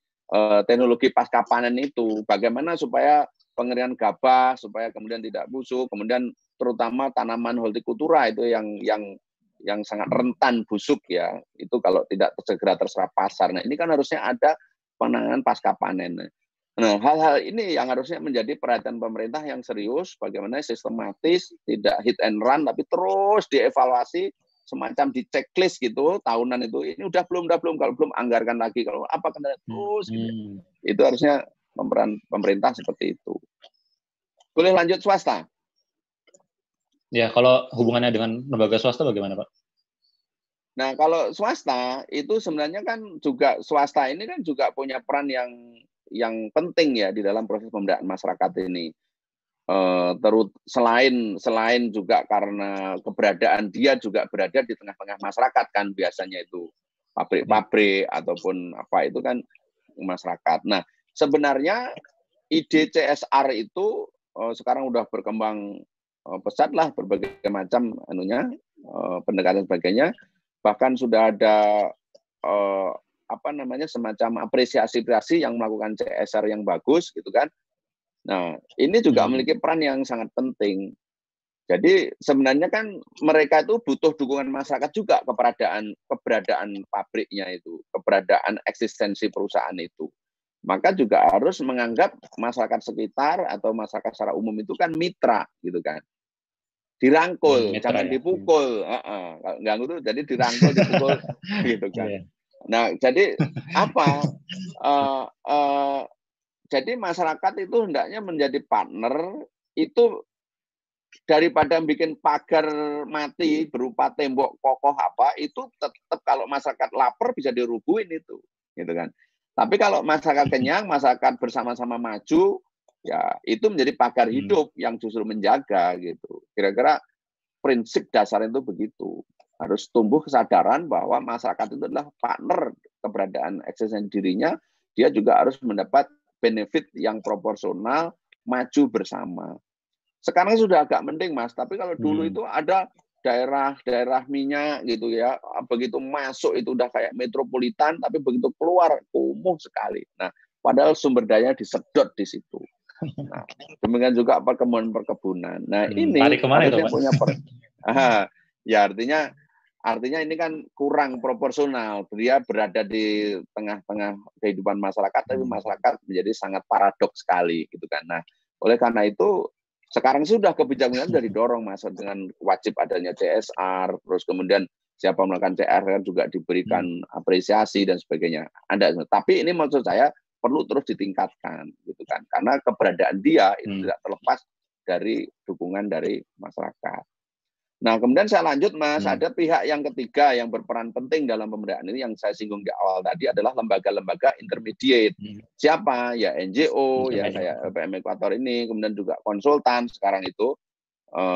teknologi pasca panen itu bagaimana supaya pengeringan gabah supaya kemudian tidak busuk, kemudian terutama tanaman hortikultura itu yang sangat rentan busuk ya. Itu kalau tidak segera terserap pasar. Nah, ini kan harusnya ada penanganan pasca panen. Nah, hal-hal ini yang harusnya menjadi perhatian pemerintah yang serius, bagaimana sistematis, tidak hit and run, tapi terus dievaluasi, semacam di checklist gitu, tahunan itu, ini udah belum, kalau belum anggarkan lagi, kalau apa kena terus, gitu. Itu harusnya pemerintah seperti itu. Boleh lanjut swasta? Ya, kalau hubungannya dengan lembaga swasta bagaimana, Pak? Nah, kalau swasta itu sebenarnya kan juga swasta ini kan juga punya peran yang penting ya di dalam proses pemberdayaan masyarakat ini. Selain juga karena keberadaan dia juga berada di tengah-tengah masyarakat kan biasanya itu pabrik-pabrik ataupun apa itu kan masyarakat. Nah, sebenarnya ide CSR itu sekarang udah berkembang pesat lah berbagai macam pendekatan sebagainya. Bahkan sudah ada semacam apresiasi yang melakukan CSR yang bagus gitu kan. Nah, ini juga memiliki peran yang sangat penting. Jadi sebenarnya kan mereka itu butuh dukungan masyarakat juga keberadaan pabriknya itu, keberadaan eksistensi perusahaan itu. Maka juga harus menganggap masyarakat sekitar atau masyarakat secara umum itu kan mitra gitu kan. Dirangkul, jangan dipukul. Kalau ganggu itu jadi dirangkul, dipukul gitu kan. Nah, jadi apa? Jadi masyarakat itu hendaknya menjadi partner itu daripada bikin pagar mati berupa tembok kokoh apa itu tetap kalau masyarakat lapar bisa dirubuhin itu, gitu kan. Tapi kalau masyarakat kenyang, masyarakat bersama-sama maju, ya itu menjadi pagar hidup yang justru menjaga gitu. Kira-kira prinsip dasar itu begitu. Harus tumbuh kesadaran bahwa masyarakat itu adalah partner keberadaan eksistensi dirinya, dia juga harus mendapat benefit yang proporsional, maju bersama. Sekarang sudah agak mending Mas, tapi kalau dulu itu ada daerah minyak gitu ya, begitu masuk itu udah kayak metropolitan, tapi begitu keluar kumuh sekali. Nah, padahal sumber daya disedot di situ. Nah, demikian juga perkebunan. Nah, ini harusnya punya ya artinya ini kan kurang proporsional. Dia berada di tengah-tengah kehidupan masyarakat, tapi masyarakat menjadi sangat paradoks sekali gitu kan. Nah, oleh karena itu sekarang sudah kebijakan sudah didorong Mas dengan wajib adanya CSR, terus kemudian siapa melakukan CSR juga diberikan apresiasi dan sebagainya. Ada, tapi ini maksud saya perlu terus ditingkatkan gitu kan. Karena keberadaan dia itu tidak terlepas dari dukungan dari masyarakat. Nah, kemudian saya lanjut, Mas, ada pihak yang ketiga yang berperan penting dalam pemberdayaan ini yang saya singgung di awal tadi adalah lembaga-lembaga intermediate. Siapa? Ya NGO, ya kayak LPM Ekuator ini, kemudian juga konsultan sekarang itu.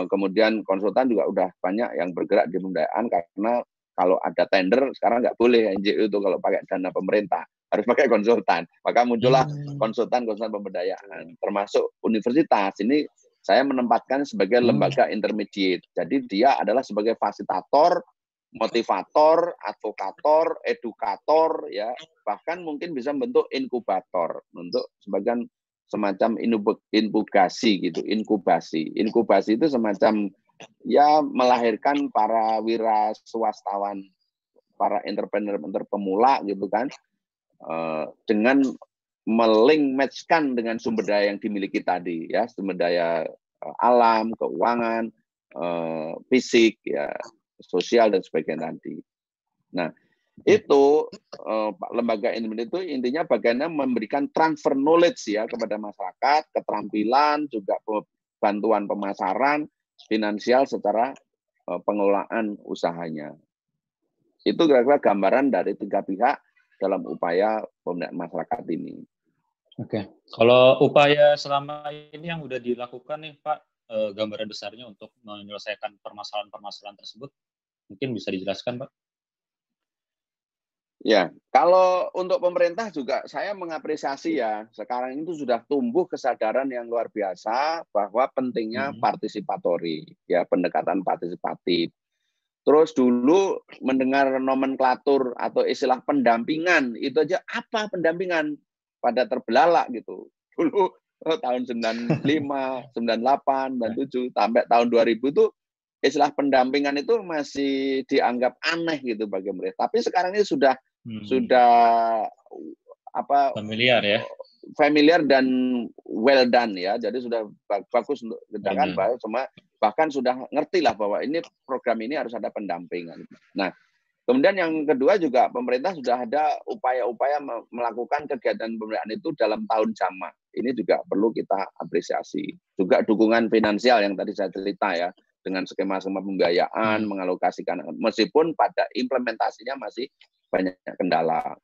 Kemudian konsultan juga udah banyak yang bergerak di pemberdayaan karena kalau ada tender sekarang nggak boleh NGO itu kalau pakai dana pemerintah, harus pakai konsultan. Maka muncullah konsultan-konsultan pemberdayaan, termasuk universitas. Ini saya menempatkan sebagai lembaga intermediate. Jadi dia adalah sebagai fasilitator, motivator, advokator, edukator, ya bahkan mungkin bisa bentuk inkubator untuk sebagian semacam inkubasi gitu, inkubasi. Inkubasi itu semacam ya melahirkan para wira swastawan, para entrepreneur pemula gitu kan, dengan melink matchkan dengan sumber daya yang dimiliki tadi ya, sumber daya alam, keuangan, fisik ya, sosial dan sebagainya tadi. Nah, itu lembaga ini itu intinya bagaimana memberikan transfer knowledge ya kepada masyarakat, keterampilan, juga bantuan pemasaran, finansial secara pengelolaan usahanya. Itu kira-kira gambaran dari tiga pihak dalam upaya pemberdayaan masyarakat ini. Oke, kalau upaya selama ini yang sudah dilakukan nih Pak, gambaran besarnya untuk menyelesaikan permasalahan-permasalahan tersebut, mungkin bisa dijelaskan Pak? Ya, kalau untuk pemerintah juga saya mengapresiasi ya, sekarang itu sudah tumbuh kesadaran yang luar biasa bahwa pentingnya partisipatori, ya pendekatan partisipatif. Terus dulu mendengar nomenklatur atau istilah pendampingan, itu aja apa pendampingan? Pada terbelalak gitu. Dulu tahun 95, 98, 97, sampai tahun 2000 itu istilah pendampingan itu masih dianggap aneh gitu bagi mereka. Tapi sekarang ini sudah apa familiar ya, familiar dan well done ya, jadi sudah bagus untuk tindakan bahwa semua bahkan sudah ngerti lah bahwa ini program ini harus ada pendampingan. Nah, kemudian yang kedua juga pemerintah sudah ada upaya-upaya melakukan kegiatan pemberdayaan itu dalam tahun jamak. Ini juga perlu kita apresiasi. Juga dukungan finansial yang tadi saya cerita ya, dengan skema-skema pembiayaan, mengalokasikan, meskipun pada implementasinya masih banyak kendala.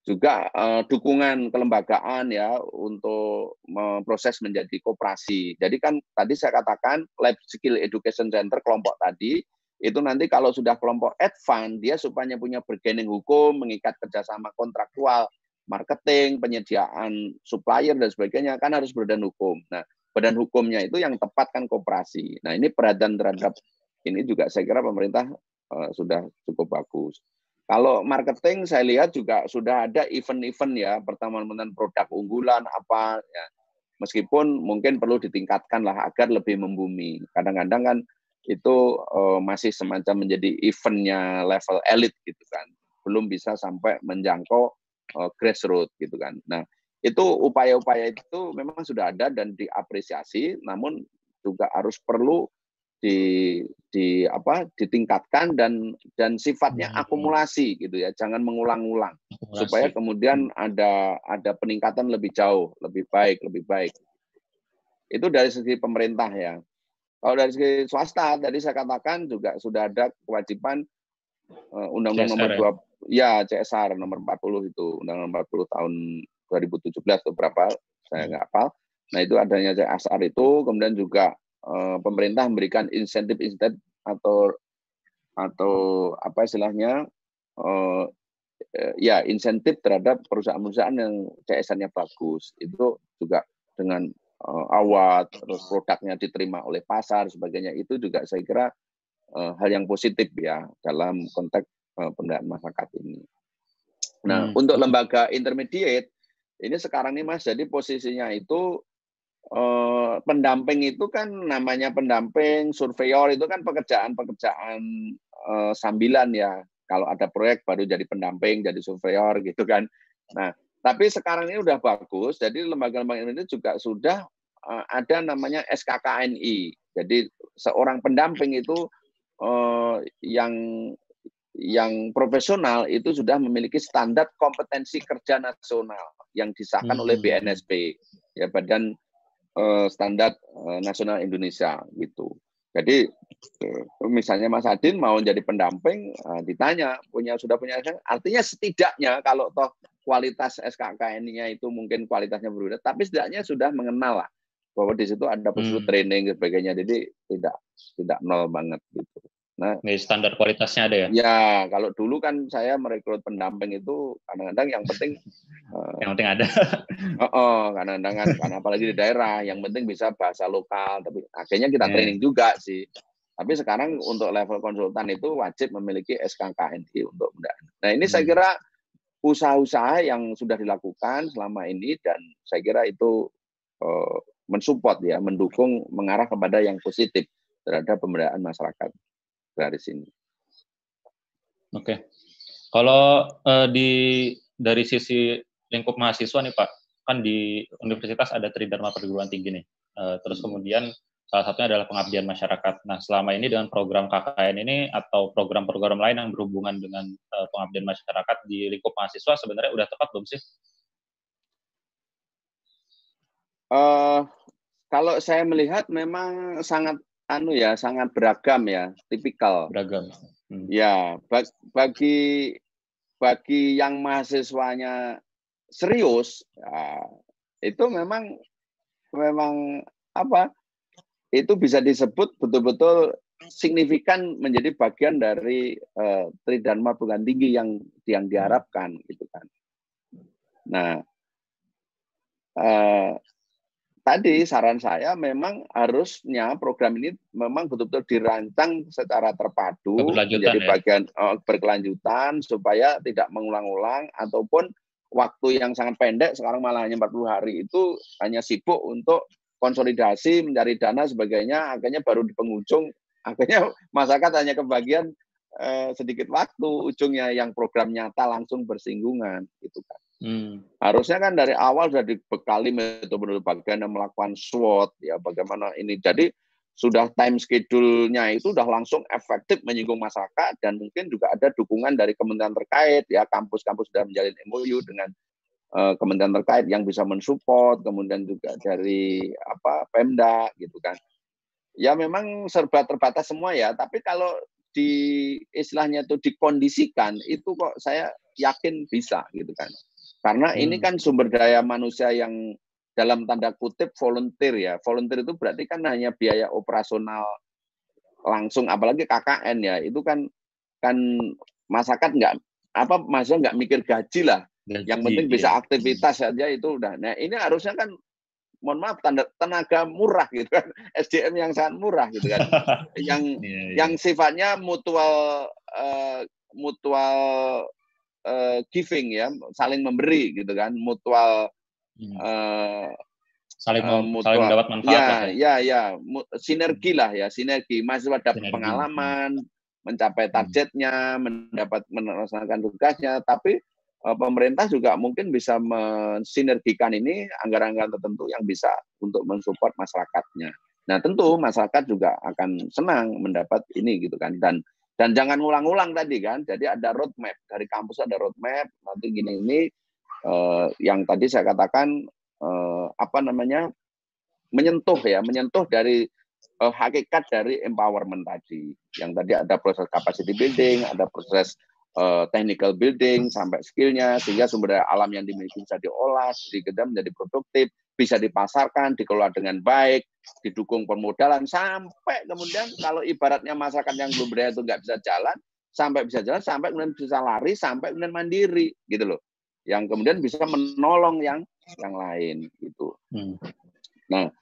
Juga dukungan kelembagaan ya untuk memproses menjadi koperasi. Jadi kan tadi saya katakan Life Skill Education Center kelompok tadi itu nanti kalau sudah kelompok advance dia supaya punya bergening hukum, mengikat kerjasama kontraktual, marketing, penyediaan supplier dan sebagainya kan harus berbadan hukum. Nah, badan hukumnya itu yang tepat kan koperasi. Nah, ini perhatian terhadap ini juga saya kira pemerintah sudah cukup bagus. Kalau marketing saya lihat juga sudah ada event-event ya, pertemuan-pertemuan produk unggulan apa ya. Meskipun mungkin perlu ditingkatkan lah agar lebih membumi. Kadang-kadang kan itu masih semacam menjadi eventnya level elit gitu kan. Belum bisa sampai menjangkau grassroots gitu kan. Nah, itu upaya-upaya itu memang sudah ada dan diapresiasi, namun juga harus perlu ditingkatkan dan sifatnya akumulasi gitu ya, jangan mengulang-ulang supaya kemudian ada peningkatan lebih jauh, lebih baik. Itu dari segi pemerintah ya. Kalau dari segi swasta tadi saya katakan juga sudah ada kewajiban Undang-Undang nomor 2 ya CSR nomor 40 itu, Undang-Undang 40 tahun 2017 atau berapa saya nggak hafal. Nah, itu adanya CSR itu, kemudian juga pemerintah memberikan insentif atau apa istilahnya ya insentif terhadap perusahaan-perusahaan yang CSR-nya bagus. Itu juga dengan award, terus produknya diterima oleh pasar, sebagainya itu juga saya kira hal yang positif ya dalam konteks pemberdayaan masyarakat ini. Nah, untuk lembaga intermediate ini sekarang ini Mas, jadi posisinya itu pendamping itu kan namanya pendamping, surveyor itu kan pekerjaan sambilan ya. Kalau ada proyek baru jadi pendamping, jadi surveyor gitu kan. Nah, tapi sekarang ini udah bagus, jadi lembaga-lembaga ini juga sudah ada namanya SKKNI. Jadi seorang pendamping itu yang profesional itu sudah memiliki standar kompetensi kerja nasional yang disahkan oleh BNSP, ya Badan Standar Nasional Indonesia gitu. Jadi Misalnya Mas Adin mau jadi pendamping, ditanya sudah punya SKKN, artinya setidaknya kalau toh kualitas SKKN-nya itu mungkin kualitasnya berbeda, tapi setidaknya sudah mengenal lah bahwa di situ ada prosedur training dan sebagainya, jadi tidak nol banget gitu. Nah, standar kualitasnya ada ya? Ya, kalau dulu kan saya merekrut pendamping itu kadang-kadang yang penting ada. Kadang-kadang kan, karena apalagi di daerah, yang penting bisa bahasa lokal, tapi akhirnya kita training juga sih. Tapi sekarang untuk level konsultan itu wajib memiliki SKKNI untuk pendamping. Nah, ini saya kira usaha-usaha yang sudah dilakukan selama ini, dan saya kira itu mensupport ya, mendukung, mengarah kepada yang positif terhadap pemberdayaan masyarakat dari sini. Oke. Kalau dari sisi lingkup mahasiswa nih Pak, kan di universitas ada Tridharma Perguruan Tinggi nih. Terus kemudian salah satunya adalah pengabdian masyarakat. Nah, selama ini dengan program KKN ini atau program-program lain yang berhubungan dengan pengabdian masyarakat di lingkup mahasiswa sebenarnya udah tepat belum sih? Kalau saya melihat memang sangat sangat beragam ya, tipikal. Beragam. Ya, bagi yang mahasiswanya serius, ya, itu memang itu bisa disebut betul-betul signifikan menjadi bagian dari Tridharma Perguruan Tinggi yang diharapkan gitu kan. Nah, tadi saran saya memang harusnya program ini memang betul-betul dirancang secara terpadu menjadi bagian berkelanjutan supaya tidak mengulang-ulang, ataupun waktu yang sangat pendek sekarang malah hanya 40 hari itu hanya sibuk untuk konsolidasi, mencari dana sebagainya, akhirnya baru di penghujung akhirnya masyarakat hanya kebagian sedikit waktu, ujungnya yang program nyata langsung bersinggungan gitu kan. Harusnya kan dari awal sudah dibekali metode bagaimana melakukan SWOT ya, bagaimana ini, jadi sudah time schedule-nya itu sudah langsung efektif menyinggung masyarakat, dan mungkin juga ada dukungan dari kementerian terkait ya, kampus-kampus sudah menjalin MOU dengan kementerian terkait yang bisa mensupport, kemudian juga dari Pemda gitu kan. Ya memang serba terbatas semua ya, tapi kalau di istilahnya itu dikondisikan itu kok saya yakin bisa gitu kan. Karena ini kan sumber daya manusia yang dalam tanda kutip volunteer ya. Volunteer itu berarti kan hanya biaya operasional langsung, apalagi KKN ya. Itu kan masyarakat mahasiswa nggak mikir gaji lah. Yang penting bisa aktivitas saja itu udah. Nah, ini harusnya kan, mohon maaf, tenaga murah gitu kan. SDM yang sangat murah gitu kan. Yang sifatnya mutual giving ya, saling memberi gitu kan, mutual saling mendapat manfaat sinergi lah ya, sinergi. Mahasiswa dapat pengalaman, mencapai targetnya, melaksanakan tugasnya, tapi pemerintah juga mungkin bisa mensinergikan ini anggaran-anggaran tertentu yang bisa untuk mensupport masyarakatnya. Nah, tentu masyarakat juga akan senang mendapat ini gitu kan, dan jangan ngulang-ulang tadi kan. Jadi ada roadmap dari kampus, ada roadmap nanti gini yang tadi saya katakan menyentuh dari hakikat dari empowerment tadi. Yang tadi ada proses capacity building, ada proses technical building sampai skillnya, sehingga sumber daya alam yang dimiliki bisa diolah, menjadi produktif, bisa dipasarkan, dikelola dengan baik, didukung permodalan, sampai kemudian kalau ibaratnya masyarakat yang belum berdaya itu nggak bisa jalan, sampai bisa jalan, sampai kemudian bisa lari, sampai kemudian mandiri gitu loh, yang kemudian bisa menolong yang lain gitu. Nah,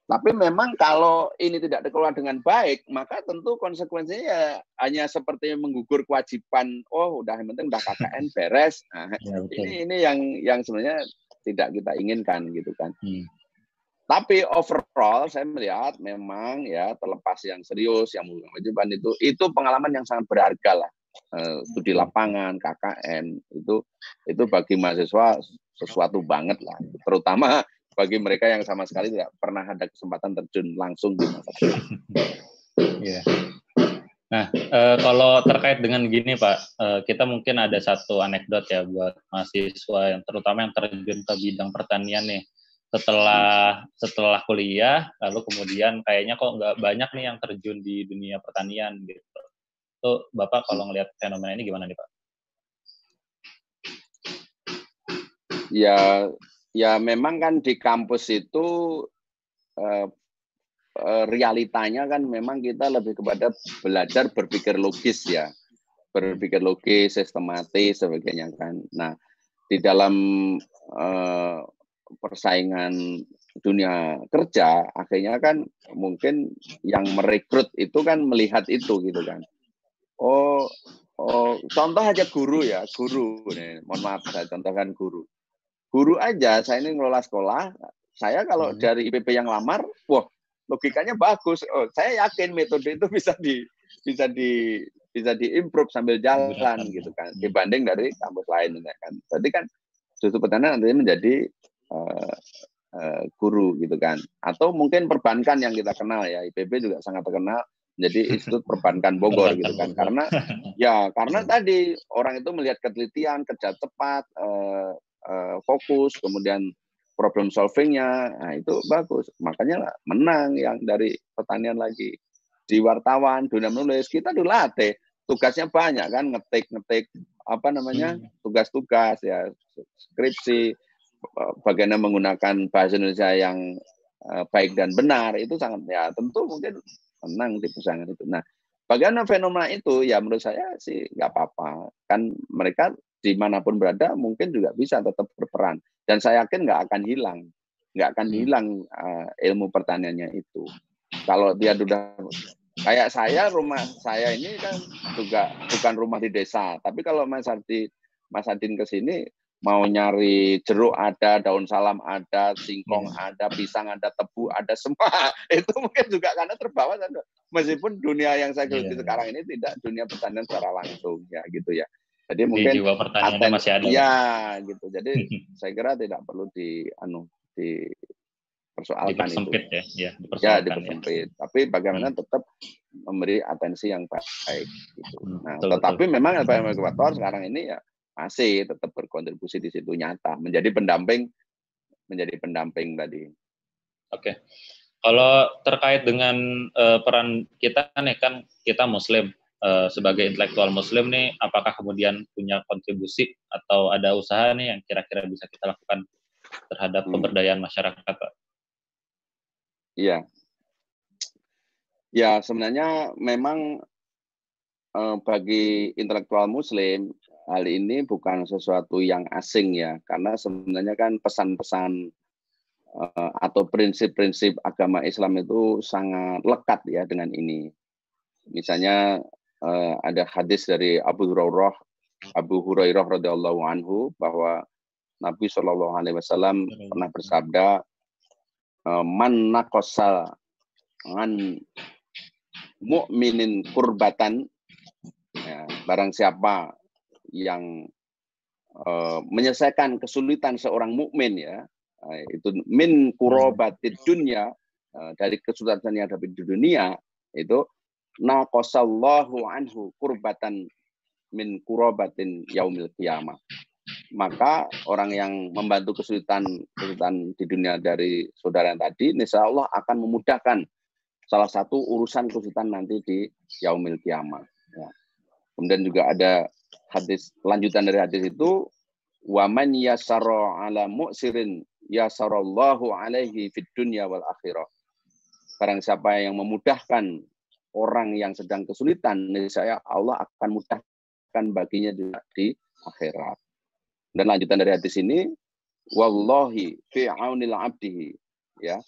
tapi memang kalau ini tidak dikelola dengan baik, maka tentu konsekuensinya ya hanya seperti menggugur kewajiban. Oh, yang penting udah KKN beres. Nah, ini yang sebenarnya tidak kita inginkan gitu kan. Tapi overall saya melihat memang ya, terlepas yang serius, yang kewajiban itu pengalaman yang sangat berharga lah. Studi lapangan, KKN itu bagi mahasiswa sesuatu banget lah, terutama bagi mereka yang sama sekali tidak pernah ada kesempatan terjun langsung di masyarakat. Nah, kalau terkait dengan gini Pak, kita mungkin ada satu anekdot ya buat mahasiswa yang terutama yang terjun ke bidang pertanian nih. setelah kuliah, lalu kemudian kayaknya kok nggak banyak nih yang terjun di dunia pertanian gitu. Tuh Bapak kalau ngelihat fenomena ini gimana nih Pak? Ya memang kan di kampus itu realitanya kan memang kita lebih kepada belajar berpikir logis ya, berpikir logis, sistematis, sebagainya kan. Nah, di dalam persaingan dunia kerja, akhirnya kan mungkin yang merekrut itu kan melihat itu gitu kan. Oh, contoh aja guru ya, guru nih, mohon maaf saya contohkan guru. Guru aja, saya ini ngelola sekolah, saya kalau dari IPB yang lamar, wah logikanya bagus. Oh, saya yakin metode itu bisa diimprove sambil jalan gitu kan, dibanding dari kampus lain kan. Jadi kan justru pertanian nantinya menjadi guru gitu kan. Atau mungkin perbankan yang kita kenal ya, IPB juga sangat terkenal menjadi Institut Perbankan Bogor gitu kan. Karena tadi orang itu melihat ketelitian, kerja cepat, fokus, kemudian problem solvingnya, nah itu bagus. Makanya menang yang dari pertanian lagi. Di wartawan, dunia menulis, kita dilatih. Tugasnya banyak kan, ngetik tugas-tugas ya, skripsi, bagaimana menggunakan bahasa Indonesia yang baik dan benar, itu sangat ya tentu mungkin menang di persaingan itu. Nah, bagaimana fenomena itu ya menurut saya sih nggak apa-apa. Kan mereka dimanapun berada mungkin juga bisa tetap berperan. Dan saya yakin nggak akan hilang ilmu pertaniannya itu. Kalau dia sudah kayak saya, rumah saya ini kan juga bukan rumah di desa, tapi kalau Mas Adin ke sini mau nyari jeruk ada, daun salam ada, singkong ada, pisang ada, tebu ada, semua itu mungkin juga karena terbawa. Meskipun dunia yang saya geluti sekarang ini tidak dunia pertanian secara langsung ya gitu ya. Jadi mungkin jiwa pertaniannya masih ada. Ya gitu. Jadi saya kira tidak perlu dipersoalkan itu. Dipersempit. Tapi bagaimana tetap memberi atensi yang baik gitu. Nah, tetapi memang LPM Ekuator sekarang ini ya masih tetap berkontribusi di situ nyata, menjadi pendamping tadi. Oke. Kalau terkait dengan peran kita nih kan kita Muslim, sebagai intelektual Muslim nih, apakah kemudian punya kontribusi atau ada usaha nih yang kira-kira bisa kita lakukan terhadap pemberdayaan masyarakat, Pak? Iya. Ya, sebenarnya memang bagi intelektual Muslim, hal ini bukan sesuatu yang asing ya, karena sebenarnya kan pesan-pesan atau prinsip-prinsip agama Islam itu sangat lekat ya dengan ini. Misalnya ada hadis dari Abu Hurairah radhiyallahu anhu bahwa Nabi Shallallahu Alaihi Wasallam pernah bersabda, man naqasa an mu'minin kurbatan, ya, barang siapa yang menyelesaikan kesulitan seorang mukmin ya, itu min kurobatid dunya, dari kesulitan yang ada di dunia, itu naqasallahu anhu kurbatan min kurobatin yaumil qiyamah. Maka orang yang membantu kesulitan di dunia dari saudara yang tadi, insya Allah akan memudahkan salah satu urusan kesulitan nanti di yaumil qiyamah. Ya. Kemudian juga ada hadis lanjutan dari hadis itu, wa man yasara ala mu'sirin yasarallahu alaihi fid dunya wal akhirah. Barang siapa yang memudahkan orang yang sedang kesulitan, niscaya Allah akan mudahkan baginya di akhirat. Dan lanjutan dari hadis ini, wallahi fi aunil abdihi, ya.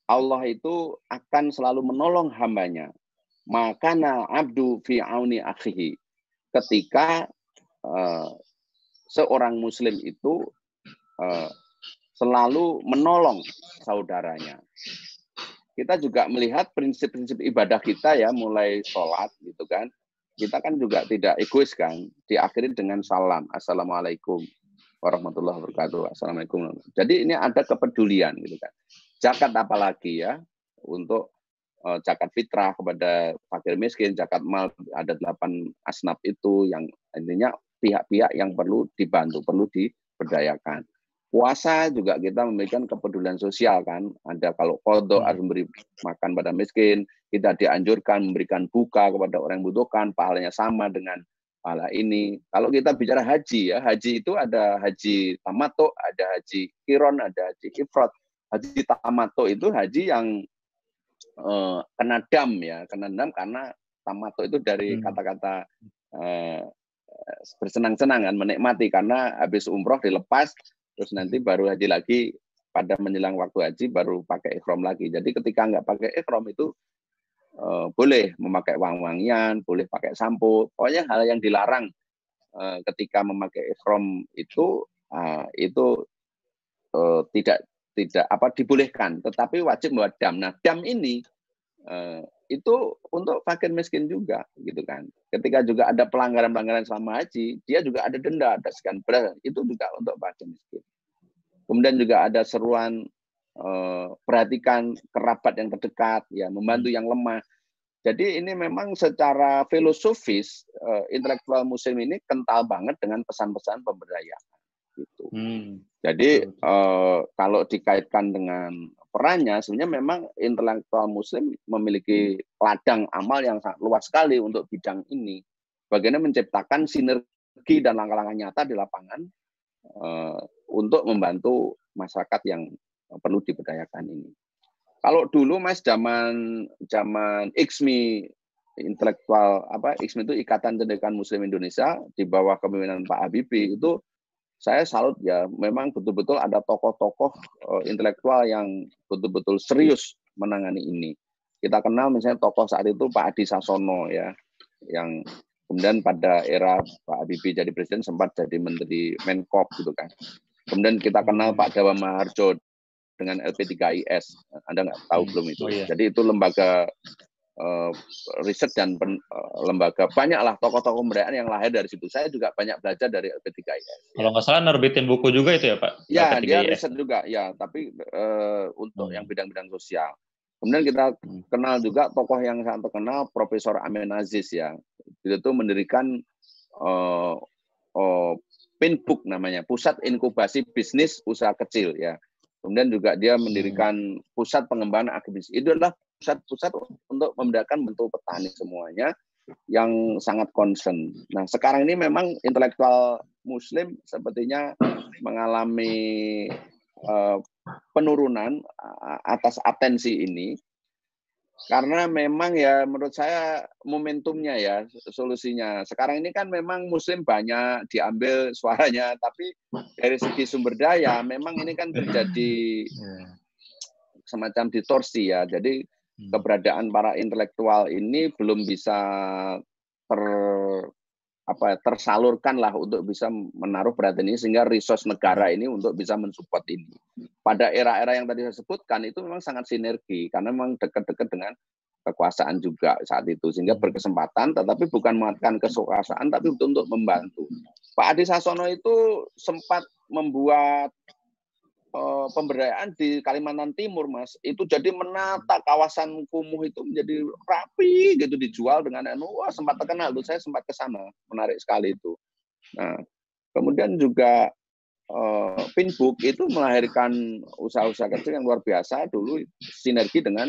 Allah itu akan selalu menolong hambanya. Makana abdu fi auni akhihi. Ketika seorang muslim itu selalu menolong saudaranya. Kita juga melihat prinsip-prinsip ibadah kita ya, mulai sholat gitu kan. Kita kan juga tidak egois kan. Diakhiri dengan salam. Assalamualaikum warahmatullahi wabarakatuh. Assalamualaikum. Jadi ini ada kepedulian gitu kan. Zakat apalagi ya, untuk zakat fitrah kepada fakir miskin, zakat mal, ada 8 asnaf itu yang intinya pihak-pihak yang perlu dibantu, perlu diberdayakan. Puasa juga kita memberikan kepedulian sosial kan. Ada kalau qadha harus memberi makan pada miskin, kita dianjurkan memberikan buka kepada orang yang membutuhkan, pahalanya sama dengan pahala ini. Kalau kita bicara haji ya, haji itu ada haji tamattu, ada haji qiron, ada haji ifrad. Haji tamattu itu haji yang kena dam ya, kena dam karena tamattu itu dari kata-kata bersenang-senang kan, menikmati, karena habis umroh dilepas terus nanti baru haji lagi, pada menjelang waktu haji baru pakai ihram lagi. Jadi ketika nggak pakai ihram itu boleh memakai wangi-wangian, boleh pakai sampo, pokoknya hal yang dilarang ketika memakai ihram itu tidak dibolehkan, tetapi wajib membawa dam. Nah, dam ini itu untuk fakir miskin juga, gitu kan. Ketika juga ada pelanggaran-pelanggaran selama haji, dia juga ada denda, ada sekian beras, itu juga untuk fakir miskin. Kemudian juga ada seruan perhatikan kerabat yang terdekat, ya, membantu yang lemah. Jadi ini memang secara filosofis intelektual Muslim ini kental banget dengan pesan-pesan pemberdayaan. Gitu. Jadi kalau dikaitkan dengan perannya, sebenarnya memang intelektual Muslim memiliki ladang amal yang sangat luas sekali untuk bidang ini. Bagaimana menciptakan sinergi dan langkah-langkah nyata di lapangan untuk membantu masyarakat yang perlu diberdayakan ini. Kalau dulu Mas zaman IKSMI, intelektual IKSMI itu Ikatan Cendekiawan Muslim Indonesia di bawah kepemimpinan Pak Habibie, itu saya salut ya, memang betul-betul ada tokoh-tokoh intelektual yang betul-betul serius menangani ini. Kita kenal misalnya tokoh saat itu Pak Adi Sasono ya, yang kemudian pada era Pak Habibie jadi presiden sempat jadi menteri Menkop gitu kan. Kemudian kita kenal Pak Dawa Maharjo dengan LP3IS. Anda nggak tahu belum itu? Oh, iya. Jadi itu lembaga riset dan lembaga, banyaklah tokoh-tokoh pemberdayaan yang lahir dari situ. Saya juga banyak belajar dari LP3IS. Kalau nggak salah nerbitin buku juga itu ya Pak? Ya, LP3IS. Dia riset juga ya, tapi untuk yang bidang-bidang sosial. Kemudian kita kenal juga tokoh yang sangat terkenal, Profesor Amin Aziz ya. Dia itu mendirikan Pinbook namanya, Pusat Inkubasi Bisnis Usaha Kecil ya. Kemudian juga dia mendirikan Pusat Pengembangan Agribisnis. Itu adalah pusat-pusat untuk memberdayakan bentuk petani semuanya yang sangat concern. Nah, sekarang ini memang intelektual Muslim sepertinya mengalami penurunan atas atensi ini, karena memang ya menurut saya momentumnya ya, solusinya. Sekarang ini kan memang Muslim banyak diambil suaranya, tapi dari segi sumber daya memang ini kan terjadi semacam distorsi ya. Jadi keberadaan para intelektual ini belum bisa tersalurkan lah untuk bisa menaruh perhatian ini, sehingga resource negara ini untuk bisa mensupport ini. Pada era-era yang tadi saya sebutkan itu memang sangat sinergi, karena memang dekat-dekat dengan kekuasaan juga saat itu, sehingga berkesempatan, tetapi bukan memanfaatkan kekuasaan, tapi untuk membantu. Pak Adi Sasono itu sempat membuat pemberdayaan di Kalimantan Timur, Mas. Itu jadi menata kawasan kumuh itu menjadi rapi gitu, dijual dengan wah, sempat terkenal tuh, saya sempat ke sana, menarik sekali itu. Nah, kemudian juga Pinbook itu melahirkan usaha-usaha kecil yang luar biasa dulu, sinergi dengan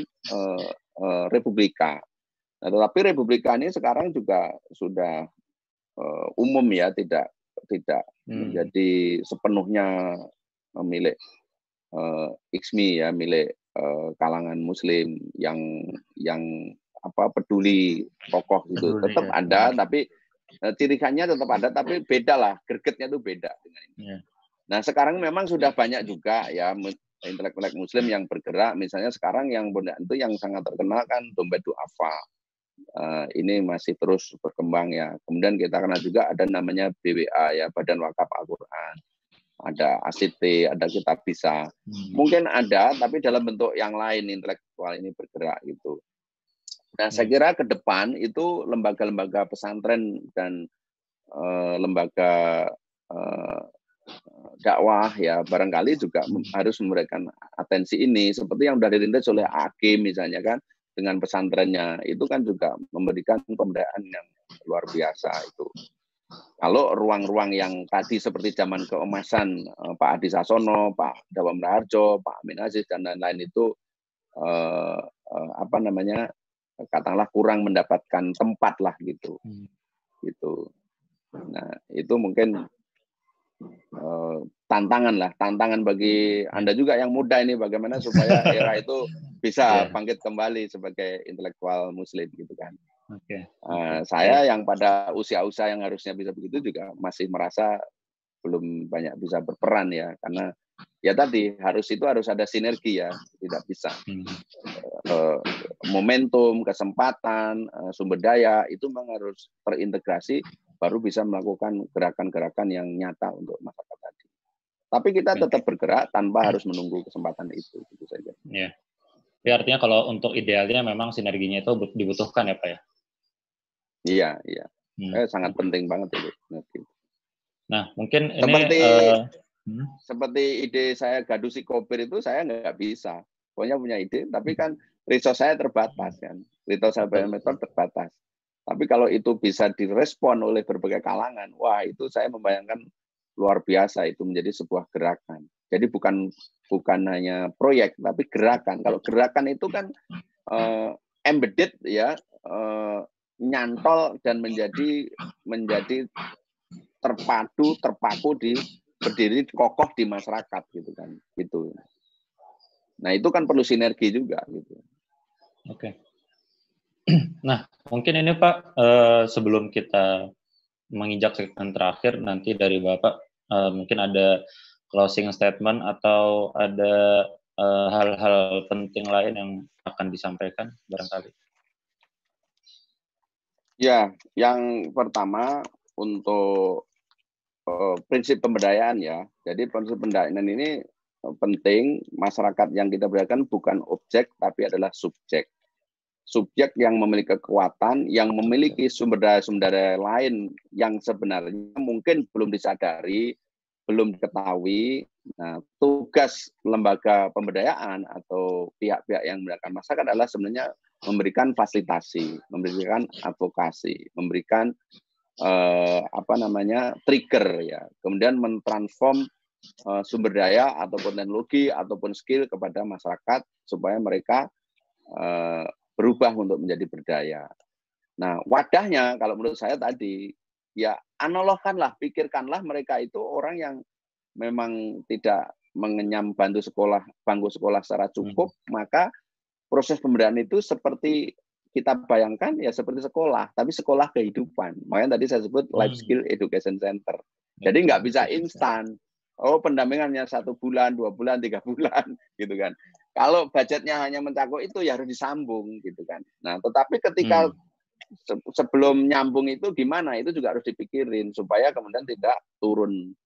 Republika. Nah, tetapi Republika ini sekarang juga sudah umum ya, tidak menjadi sepenuhnya milik IKSMI ya, milik kalangan Muslim yang peduli tokoh itu tetap ya, ada, tapi cirikannya tetap ada, tapi beda lah, gregetnya itu beda dengan ini. Ya. Nah, sekarang memang sudah banyak juga ya intelektual Muslim yang bergerak. Misalnya sekarang yang itu yang sangat terkenal kan Dompet Duafa. Ini masih terus berkembang ya. Kemudian kita kenal juga ada namanya BWA ya, Badan Wakaf Al-Quran. Ada ACT, ada Kitabisa. Mungkin ada, tapi dalam bentuk yang lain intelektual ini bergerak gitu. Nah, saya kira ke depan itu lembaga-lembaga pesantren dan lembaga dakwah ya barangkali juga harus memberikan atensi ini, seperti yang sudah dirintis oleh AG misalnya kan, dengan pesantrennya itu kan juga memberikan pemberdayaan yang luar biasa itu. Kalau ruang-ruang yang tadi seperti zaman keemasan Pak Adi Sasono, Pak Dawam Raharjo, Pak Amin Aziz dan lain-lain itu apa namanya, katakanlah kurang mendapatkan tempat lah gitu. Gitu. Nah, itu mungkin tantangan bagi Anda juga yang muda ini, bagaimana supaya era itu bisa bangkit kembali sebagai intelektual Muslim gitu kan. Saya yang pada usia-usia yang harusnya bisa begitu juga masih merasa belum banyak bisa berperan ya, karena ya tadi harus ada sinergi ya, tidak bisa momentum, kesempatan, sumber daya itu memang harus terintegrasi baru bisa melakukan gerakan-gerakan yang nyata untuk masyarakat tadi. Tapi kita tetap bergerak tanpa harus menunggu kesempatan itu, gitu saja. Ya. Ya, artinya kalau untuk idealnya memang sinerginya itu dibutuhkan ya Pak ya? Iya, iya. Sangat penting banget itu. Nah, mungkin seperti ide saya gaduh psikopir itu saya nggak bisa. Pokoknya punya ide, tapi kan resource saya terbatas kan. Resource saya terbatas. Tapi kalau itu bisa direspon oleh berbagai kalangan, wah itu saya membayangkan luar biasa, itu menjadi sebuah gerakan. Jadi bukan hanya proyek, tapi gerakan. Kalau gerakan itu kan embedded ya, nyantol dan menjadi terpaku berdiri kokoh di masyarakat gitu kan. Gitu. Nah, itu kan perlu sinergi juga gitu. Oke. Nah, mungkin ini Pak, sebelum kita menginjak segmen terakhir nanti dari Bapak, mungkin ada closing statement atau ada hal-hal penting lain yang akan disampaikan barangkali. Ya, yang pertama untuk prinsip pemberdayaan ya. Jadi prinsip pemberdayaan ini penting, masyarakat yang kita berdayakan bukan objek tapi adalah subjek. Subjek yang memiliki kekuatan, yang memiliki sumber daya lain yang sebenarnya mungkin belum disadari, belum diketahui. Nah, tugas lembaga pemberdayaan atau pihak-pihak yang memberdayakan masyarakat adalah sebenarnya memberikan fasilitasi, memberikan advokasi, memberikan trigger ya, kemudian mentransform sumber daya ataupun teknologi ataupun skill kepada masyarakat supaya mereka berubah untuk menjadi berdaya. Nah, wadahnya kalau menurut saya tadi ya analogkanlah, pikirkanlah mereka itu orang yang memang tidak mengenyam bangku sekolah secara cukup, maka proses pemberdayaan itu seperti kita bayangkan ya seperti sekolah, tapi sekolah kehidupan. Makanya tadi saya sebut Life Skill Education Center. Jadi nggak bisa instan. Oh, pendampingannya 1 bulan, 2 bulan, 3 bulan, gitu kan. Kalau budgetnya hanya mencakup itu ya harus disambung, gitu kan. Nah, tetapi ketika sebelum nyambung itu gimana? Itu juga harus dipikirin supaya kemudian tidak turun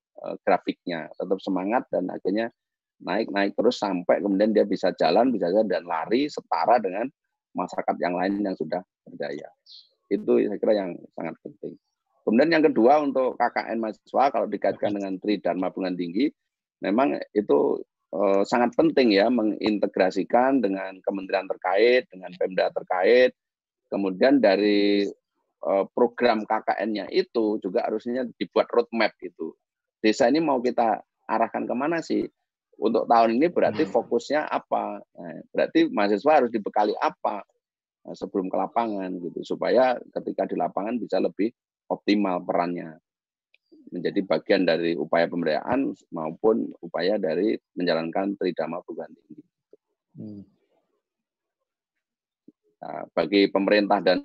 grafiknya, tetap semangat dan akhirnya naik terus sampai kemudian dia bisa jalan dan lari setara dengan masyarakat yang lain yang sudah berdaya. Itu saya kira yang sangat penting. Kemudian yang kedua untuk KKN mahasiswa kalau dikaitkan dengan Tridharma Perguruan Tinggi, memang itu sangat penting ya mengintegrasikan dengan kementerian terkait, dengan Pemda terkait. Kemudian dari program KKN-nya itu juga harusnya dibuat roadmap gitu. Desa ini mau kita arahkan kemana sih? Untuk tahun ini berarti fokusnya apa? Nah, berarti mahasiswa harus dibekali apa sebelum ke lapangan gitu supaya ketika di lapangan bisa lebih optimal perannya menjadi bagian dari upaya pemberdayaan maupun upaya dari menjalankan Tridharma Perguruan Tinggi. Nah, bagi pemerintah dan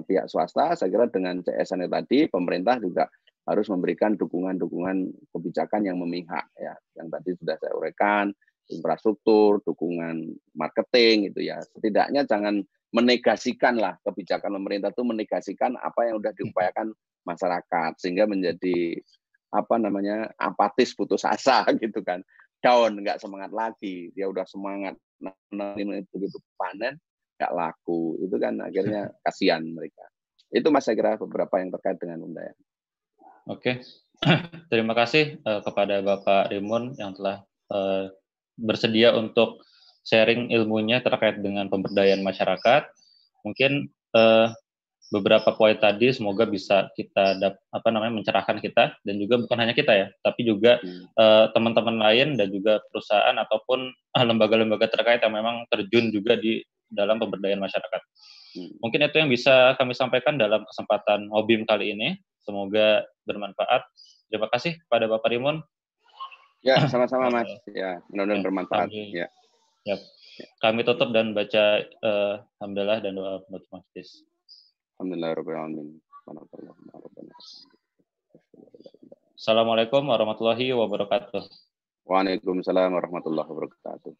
pihak swasta, saya kira dengan CSN tadi pemerintah juga harus memberikan dukungan-dukungan kebijakan yang memihak ya, yang tadi sudah saya uraikan, infrastruktur, dukungan marketing itu ya. Setidaknya jangan menegasikan lah kebijakan pemerintah itu menegasikan apa yang sudah diupayakan masyarakat sehingga menjadi apatis, putus asa gitu kan, down, nggak semangat lagi, dia udah semangat, nah begitu panen nggak laku, itu kan akhirnya kasihan mereka. Itu Mas saya kira beberapa yang terkait dengan pemberdayaan. Oke, terima kasih kepada Bapak Rimun yang telah bersedia untuk sharing ilmunya terkait dengan pemberdayaan masyarakat. Mungkin beberapa poin tadi semoga bisa kita mencerahkan kita, dan juga bukan hanya kita ya, tapi juga teman-teman lain dan juga perusahaan ataupun lembaga-lembaga terkait yang memang terjun juga di dalam pemberdayaan masyarakat. Mungkin itu yang bisa kami sampaikan dalam kesempatan Ngobim kali ini. Semoga bermanfaat. Terima kasih kepada Bapak Rimun. Ya, sama-sama Mas. Ya, mudah-mudahan bermanfaat. Ya. Kami tutup dan baca alhamdulillah dan doa penutup majlis. Alhamdulillahirrahmanirrahim. Assalamualaikum warahmatullahi wabarakatuh. Waalaikumsalam warahmatullahi wabarakatuh.